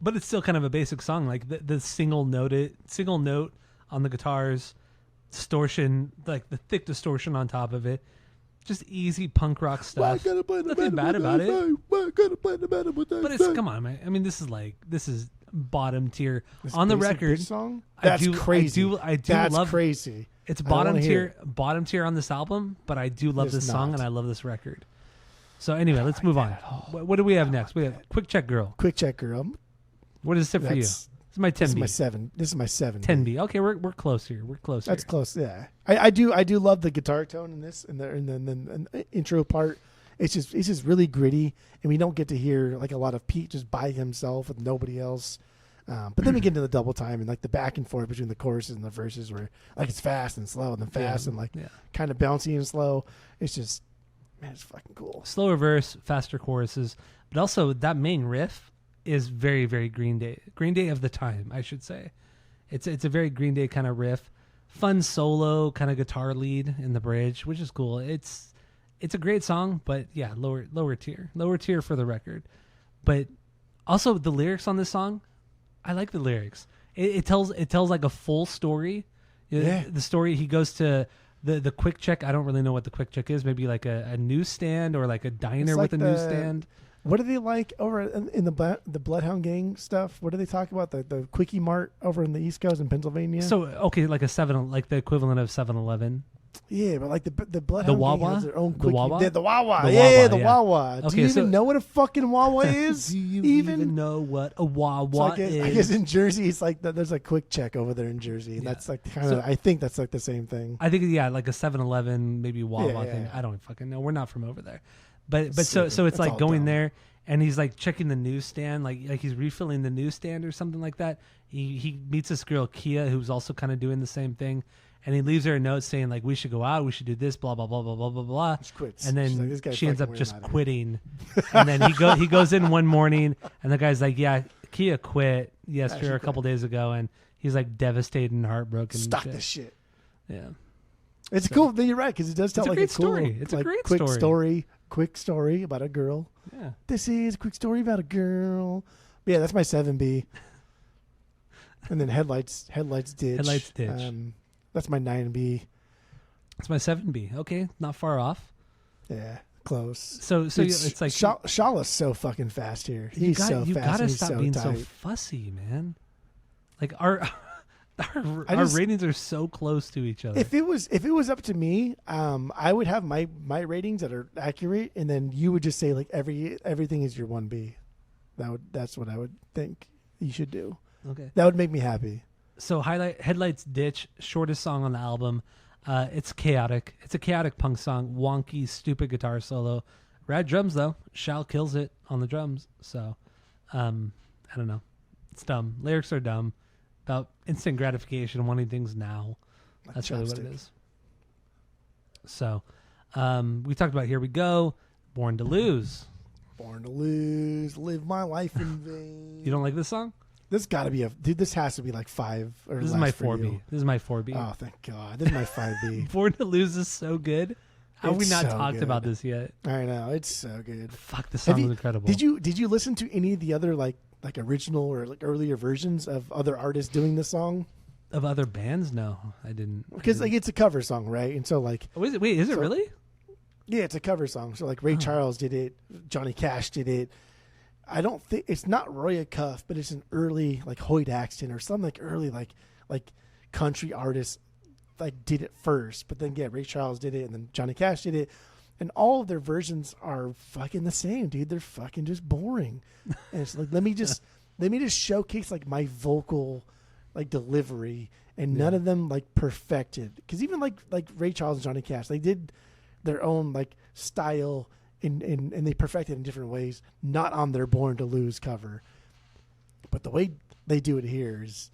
But it's still kind of a basic song. Like the single note on the guitars, distortion, like the thick distortion on top of it. Just easy punk rock stuff. Nothing bad about it. But it's come on, man. I mean, this is bottom tier on the record.
Song? That's crazy.
I do
That's
love
crazy.
It's bottom tier on this album, but I do love this song and I love this record. So anyway, let's move on. What do we have next? We have Quick Check Girl.
Quick Check Girl.
What is it for you? This is my 10B.
This is my 7.
10B. Okay, we're close here.
That's close. Yeah, I do love the guitar tone in this and the intro part. It's just really gritty, and we don't get to hear like a lot of Pete just by himself with nobody else. But then we get into the double time and like the back and forth between the choruses and the verses where like it's fast and slow and then fast and kind of bouncy and slow. It's just it's fucking cool.
Slower verse, faster choruses, but also that main riff is very, very Green Day. Green Day of the time, I should say. It's a very Green Day kind of riff. Fun solo kind of guitar lead in the bridge, which is cool. It's a great song, but yeah, lower tier for the record. But also the lyrics on this song, I like the lyrics. It tells like a full story.
Yeah.
The story, he goes to the Quick Check. I don't really know what the Quick Check is. Maybe like a newsstand or like a diner with a newsstand.
What do they like over in the Bloodhound Gang stuff? What do they talk about? The Quickie Mart over in the East Coast in Pennsylvania?
So, okay, like like the equivalent of 7-Eleven.
Yeah, but like the Bloodhound Gang has their own Quickie. The Wawa. Wawa. Okay, do you even know what a fucking Wawa is?
Do you even know what a Wawa is?
I guess in Jersey, it's like there's a Quick Check over there in Jersey. And that's like kind of, I think that's like the same thing.
I think, like a 7-Eleven, maybe Wawa thing. I don't fucking know. We're not from over there. But so it's like going there and he's like checking the newsstand, like he's refilling the newsstand or something like that. He meets this girl Kia who's also kind of doing the same thing, and he leaves her a note saying like we should go out, we should do this, blah blah blah blah blah blah blah.
She quits.
And then
like,
she ends up just quitting. And then he goes in one morning and the guy's like, yeah, Kia quit a couple days ago, and he's like devastated and heartbroken.
Stop this shit.
Yeah.
It's cool. Then you're right because it does tell like a cool
story. It's a great
quick story. Quick story about a girl.
Yeah.
This is a quick story about a girl. But yeah, that's my 7B. And then headlights ditch.
Headlights ditch.
That's my 9B.
That's my 7B. Okay, not far off.
Yeah, close.
So it's like
Shala's so fucking fast here. He's so fast.
You gotta stop being
tight.
so fussy, man. Like our ratings are so close to each other.
If it was up to me, I would have my ratings that are accurate, and then you would just say like everything is your 1B. That's what I would think you should do.
Okay,
that would make me happy.
So Headlights Ditch, shortest song on the album. It's chaotic. It's a chaotic punk song. Wonky, stupid guitar solo. Rad drums though. Shal kills it on the drums. So, I don't know. It's dumb. Lyrics are dumb. About instant gratification, wanting things now.
Like
That's
chopstick.
really what it is. So, we talked about Here We Go, Born to Lose.
Born to Lose, live my life in vain.
You don't like this song?
This got to be this has to be like 5 or
This
less
is my
for
4B.
you.
This is my 4B.
Oh, thank God. This is my 5B.
Born to Lose is so good. How have we not talked
good.
about this yet?
I know. It's so good.
Fuck, this song is incredible.
Did you listen to any of the other like original or like earlier versions of other artists doing this song?
Of other bands? No, I didn't.
Because like it's a cover song, right? And so like
is it really?
Yeah, it's a cover song. So like Ray Charles did it, Johnny Cash did it. I don't think it's not Roy Acuff, but it's an early like Hoyt Axton or some like early like country artist like did it first. But then Ray Charles did it, and then Johnny Cash did it, and all of their versions are fucking the same, dude. They're fucking just boring. And it's like, let me just showcase like my vocal like delivery, and none of them like perfected. Because even like Ray Charles and Johnny Cash, they did their own like style and they perfected in different ways, not on their Born to Lose cover. But the way they do it here is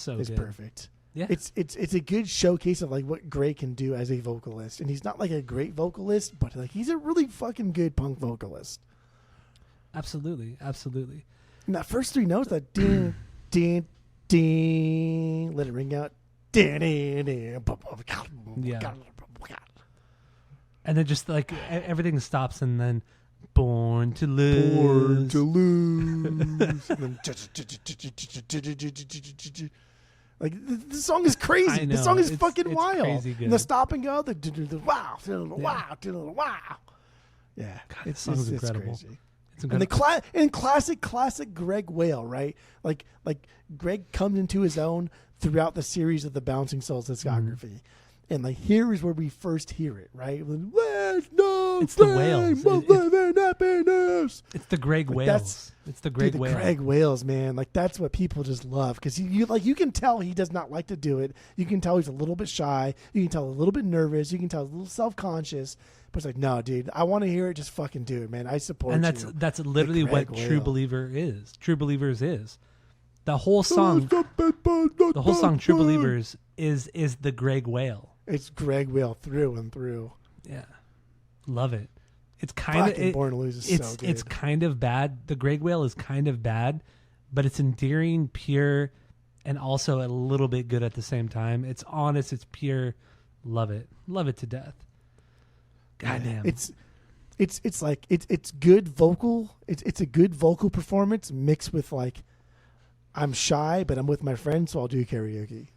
good.
Perfect.
Yeah.
It's a good showcase of like what Gray can do as a vocalist. And he's not like a great vocalist, but like he's a really fucking good punk vocalist.
Absolutely. Absolutely.
And that first 3 notes, that ding, ding, ding, let it ring out. Ding, ding, ding.
Yeah. And then just like everything stops, and then Born to Lose.
Born to Lose. And then like the song is crazy. The song is fucking wild.
Crazy good.
And the stop and go, the wow, wow. Yeah,
God, this song is incredible.
It's crazy. And the classic Greg Whale, right? Like Greg comes into his own throughout the series of the Bouncing Souls discography. And like here is where we first hear it, right? It's
the Whales.
Happiness.
It's the Greg Whales. It's the Greg Whales.
Greg Whales, man. Like that's what people just love, because you can tell he does not like to do it. You can tell he's a little bit shy. You can tell a little bit nervous. You can tell a little self-conscious. But it's like, no, dude, I want to hear it. Just fucking do it, man. I support you.
And that's literally what True Believer is. True Believers is. The whole song True Believers is the Greg Whale.
It's Greg Whale through and through.
Yeah. Love it. It's kind of
Born to Lose is so good.
It's kind of bad. The Greg Whale is kind of bad, but it's endearing, pure, and also a little bit good at the same time. It's honest, it's pure. Love it. Love it to death. Goddamn.
It's like it's good vocal. It's a good vocal performance mixed with like, I'm shy, but I'm with my friends, so I'll do karaoke.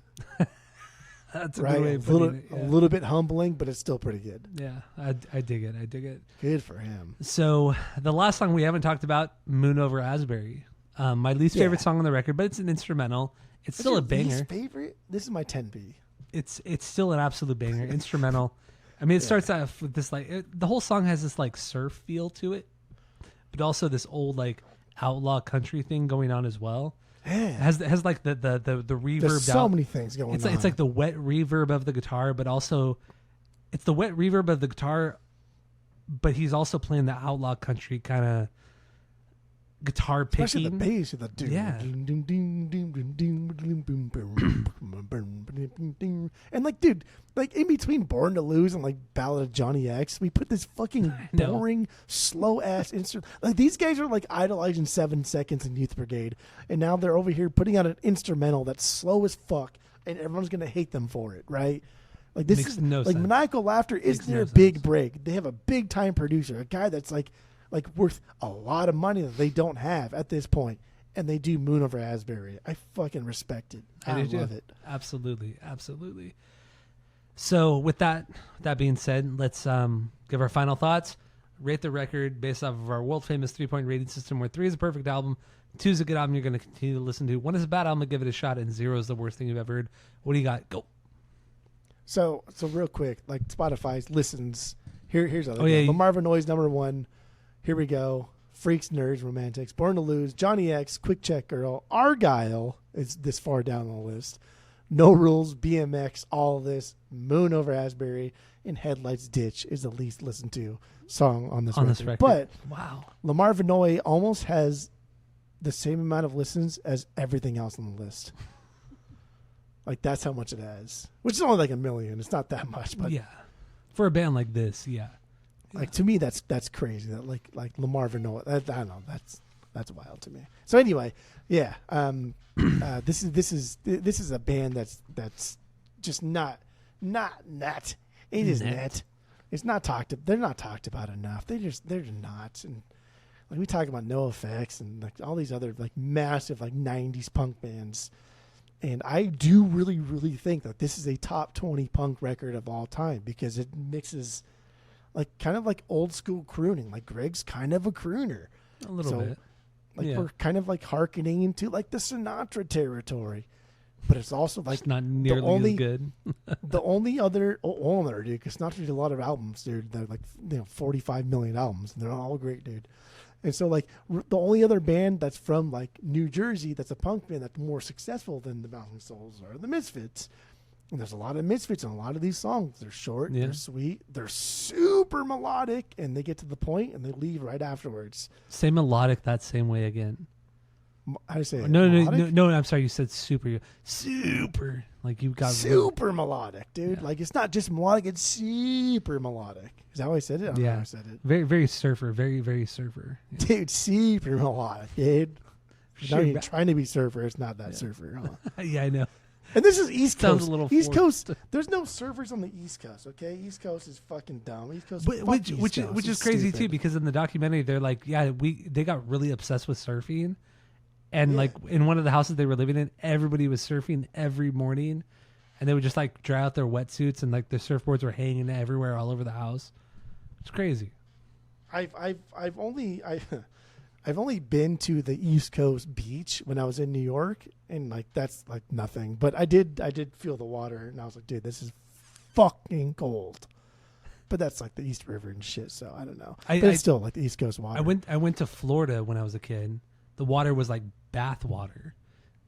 That's a good way of putting it. Yeah.
A little bit humbling, but it's still pretty good.
Yeah, I dig it. I dig it.
Good for him.
So the last song we haven't talked about, Moon Over Asbury. My least favorite song on the record, but it's an instrumental. It's still a banger.
Least favorite? This is my 10B.
It's still an absolute banger. Instrumental. I mean, it starts off with this the whole song has this like surf feel to it, but also this old like outlaw country thing going on as well.
Yeah.
It has like the reverb.
There's so many things going on.
It's like the wet reverb of the guitar, but also it's the wet reverb of the guitar, but he's also playing the outlaw country kind of guitar picking.
Especially the bass. And like, dude, like in between Born to Lose and like Ballad of Johnny X, we put this fucking boring, slow ass instrument. Like these guys are like idolizing 7 Seconds in Youth Brigade, and now they're over here putting out an instrumental that's slow as fuck, and everyone's gonna hate them for it, right? Like this is
no
like
sense.
Maniacal Laughter is their big break. They have a big time producer, a guy that's like worth a lot of money that they don't have at this point, and they do Moon Over Asbury. I fucking respect it. I love it.
Absolutely, absolutely. So with that being said, let's give our final thoughts. Rate the record based off of our world famous 3-point rating system, where 3 is a perfect album, 2 is a good album you're going to continue to listen to, 1 is a bad album, give it a shot, and 0 is the worst thing you've ever heard. What do you got? Go.
So real quick, like Spotify's listens. Here's other.
Lamar
Vinoy's number 1. Here we go. Freaks, Nerds, Romantics, Born to Lose, Johnny X, Quick Check Girl, Argyle is this far down the list. No Rules, BMX, all of this, Moon Over Asbury, and Headlights Ditch is the least listened to song on this record. But
wow,
Lamar Vinoy almost has the same amount of listens as everything else on the list. Like that's how much it has, which is only like 1 million. It's not that much, but
yeah, for a band like this, yeah.
Like to me, that's crazy. That like Lamar Vinoy. I don't know. That's wild to me. So anyway, yeah. This is a band that's just not net. It is net. It's not talked. They're not talked about enough. They're not. And like we talk about NoFX and like all these other like massive like 90s punk bands. And I do really, really think that this is a top 20 punk record of all time, because it mixes like kind of like old school crooning. Like Greg's kind of a crooner.
A little bit.
Like we're kind of like hearkening into like the Sinatra territory. but it's also like
It's not nearly as good.
The only other dude, because not to do a lot of albums, dude. They're like 45 million albums, and they're all great, dude. And so like the only other band that's from like New Jersey that's a punk band that's more successful than the Bouncing Souls are the Misfits. And there's a lot of Misfits on a lot of these songs. They're short, they're sweet, they're super melodic, and they get to the point and they leave right afterwards.
Say melodic that same way again.
How do you say it?
No, I'm sorry. You said super. Super. Like you got
super melodic, dude. Yeah. Like it's not just melodic, it's super melodic. Is that how I said it? I don't know how I said it.
Very, very surfer. Very, very surfer.
Yeah. Dude, super melodic, dude. Not even trying to be surfer. It's not that surfer. Huh?
Yeah, I know.
And this is East Coast.
Sounds a little
East Coast. There's no surfers on the East Coast. Okay, East Coast is fucking dumb. East Coast,
which is crazy stupid. Too, because in the documentary they're like, they got really obsessed with surfing, and like in one of the houses they were living in, everybody was surfing every morning, and they would just like dry out their wetsuits and like their surfboards were hanging everywhere all over the house. It's crazy.
I've only been to the East Coast beach when I was in New York, and like that's like nothing. But I did feel the water, and I was like, dude, this is fucking cold. But that's like the East River and shit, so I don't know. But it's still like the East Coast water.
I went to Florida when I was a kid. The water was like bath water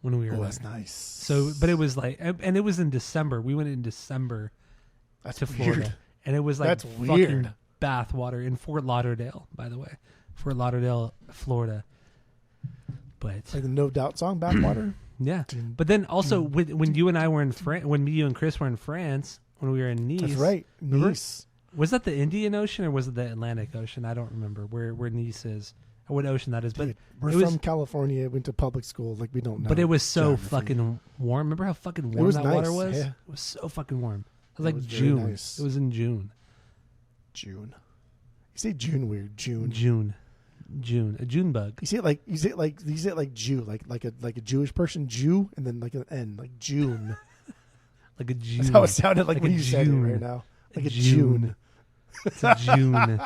when we were there.
That's nice.
So, but it was like, and it was in December. We went in December to Florida,
weird.
And it was like
that's
fucking
weird.
Bath water in Fort Lauderdale, by the way. Fort Lauderdale, Florida. But
like the No Doubt song, Bathwater.
Yeah, but then also when you and I were in France, when me, you, and Chris were in France, when we were in Nice.
That's right, Nice.
Was that the Indian Ocean or was it the Atlantic Ocean? I don't remember where Nice is or what ocean that is. But
we're from California. Went to public school. Like we don't know.
But it was so fucking warm. Remember how fucking warm that water was?
Yeah.
It was so fucking warm. It was like June.
Nice.
It was in June.
You say June weird. June.
A June bug.
You say it like Jew, like a Jewish person, Jew, and then like an N, like June.
Like a June.
That's how it sounded like when you said it right now. Like a June.
It's a June.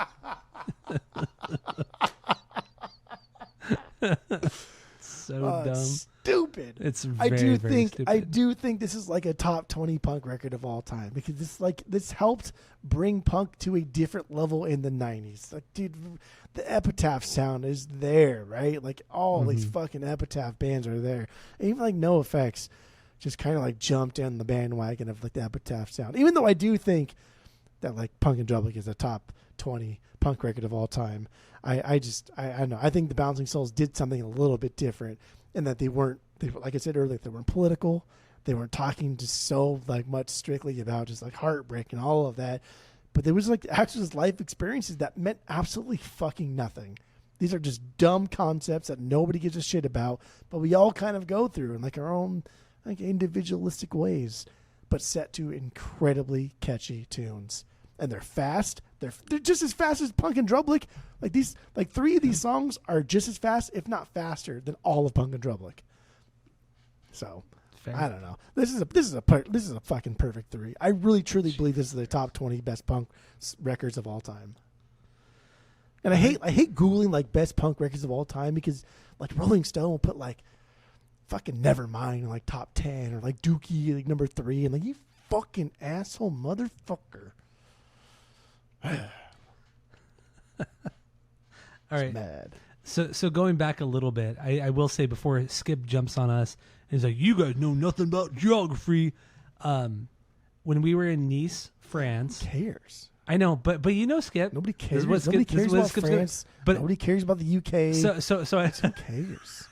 So dumb.
Stupid.
It's very stupid.
I do think this is like a top 20 punk record of all time because this helped bring punk to a different level in the 90s. Like, dude, the Epitaph sound is there, right? Like all these fucking Epitaph bands are there. And even like NoFX just kind of like jumped in the bandwagon of like the Epitaph sound. Even though I do think that like Punk and Drublic is a top 20 punk record of all time. I don't know. I think the Bouncing Souls did something a little bit different in that they weren't, like I said earlier, they weren't political. They weren't talking just so like much strictly about just like heartbreak and all of that. But there was like actual life experiences that meant absolutely fucking nothing. These are just dumb concepts that nobody gives a shit about, but we all kind of go through in like our own like individualistic ways, but set to incredibly catchy tunes. And they're fast. They're just as fast as Punk and Drublic. Like these, like 3 of these songs are just as fast, if not faster, than all of Punk and Drublic. So fair. I don't know. This is a fucking perfect 3. I really truly believe this is the top 20 best punk records of all time. And I hate googling like best punk records of all time because like Rolling Stone will put like fucking Nevermind in like top 10 or like Dookie like number 3 and like you fucking asshole motherfucker.
All right.
Mad.
So going back a little bit, I will say before Skip jumps on us, he's like, "You guys know nothing about geography." When we were in Nice, France,
who cares?
I know, but you know, Skip.
Nobody cares. Nobody cares about France. But nobody cares about the UK.
So
who cares?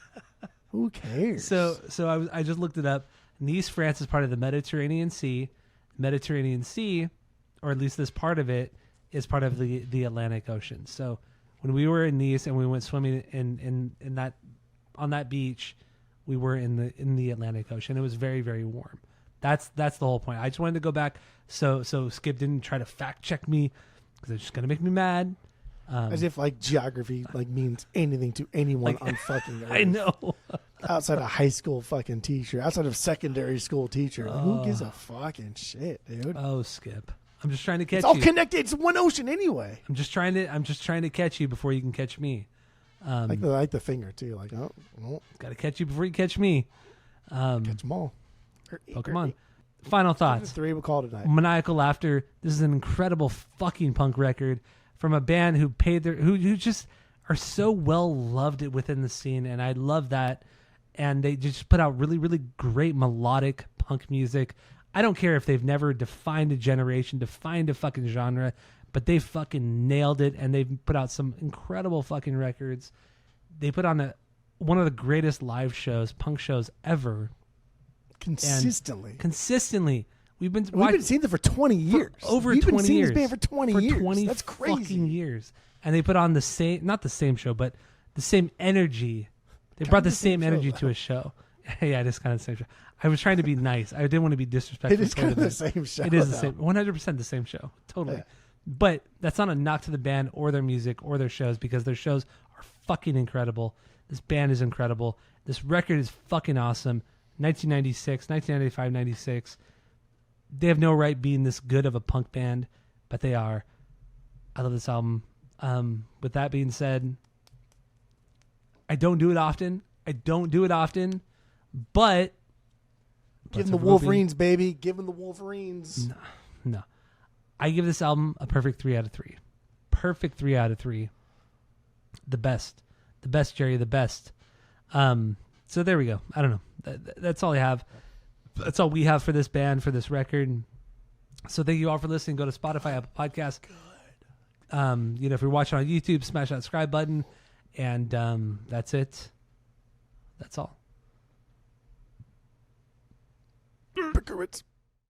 Who cares?
So I just looked it up. Nice, France is part of the Mediterranean Sea. Mediterranean Sea, or at least this part of it, is part of the Atlantic Ocean. So when we were in Nice and we went swimming in that on that beach, we were in the Atlantic Ocean. It was very, very warm. That's the whole point. I just wanted to go back so Skip didn't try to fact check me because it's just gonna make me mad.
As if like geography like means anything to anyone like, on fucking Earth.
I know.
Outside of high school fucking teacher, outside of secondary school teacher, who gives a fucking shit, dude?
Oh, Skip. I'm just trying to catch you.
It's all connected. It's one ocean anyway.
I'm just trying to catch you before you can catch me.
Like the finger too. Like
got to catch you before you catch me.
Catch them all.
Pokemon. Final thoughts.
3, we'll call it a night.
Maniacal Laughter. This is an incredible fucking punk record from a band who paid who just are so well loved within the scene, and I love that. And they just put out really, really great melodic punk music. I don't care if they've never defined a generation, defined a fucking genre, but they fucking nailed it, and they've put out some incredible fucking records. They put on one of the greatest live shows, punk shows ever. Consistently. We've been
seeing them for 20 years.
Over
We've
20
been seeing
years.
this band for 20 years.
20
That's crazy.
fucking years. And they put on not the same show, but the same energy. They brought the same energy to a show. Yeah, it is kind of the same show. I was trying to be nice. I didn't want to be disrespectful.
It is kind of the same show.
It is the same. 100% the same show. Totally. Yeah. But that's not a knock to the band or their music or their shows, because their shows are fucking incredible. This band is incredible. This record is fucking awesome. 1996, 1995, 96. They have no right being this good of a punk band, but they are. I love this album. With that being said, I don't do it often, but
give them the Wolverines, baby. Give them the Wolverines.
No. I give this album a perfect 3 out of 3. Perfect 3 out of 3. The best, Jerry, the best. So there we go. I don't know. That's all I have. That's all we have for this band, for this record. So thank you all for listening. Go to Spotify, Apple Podcasts. If you're watching on YouTube, smash that subscribe button. And that's it. That's all.
Bickerwitz.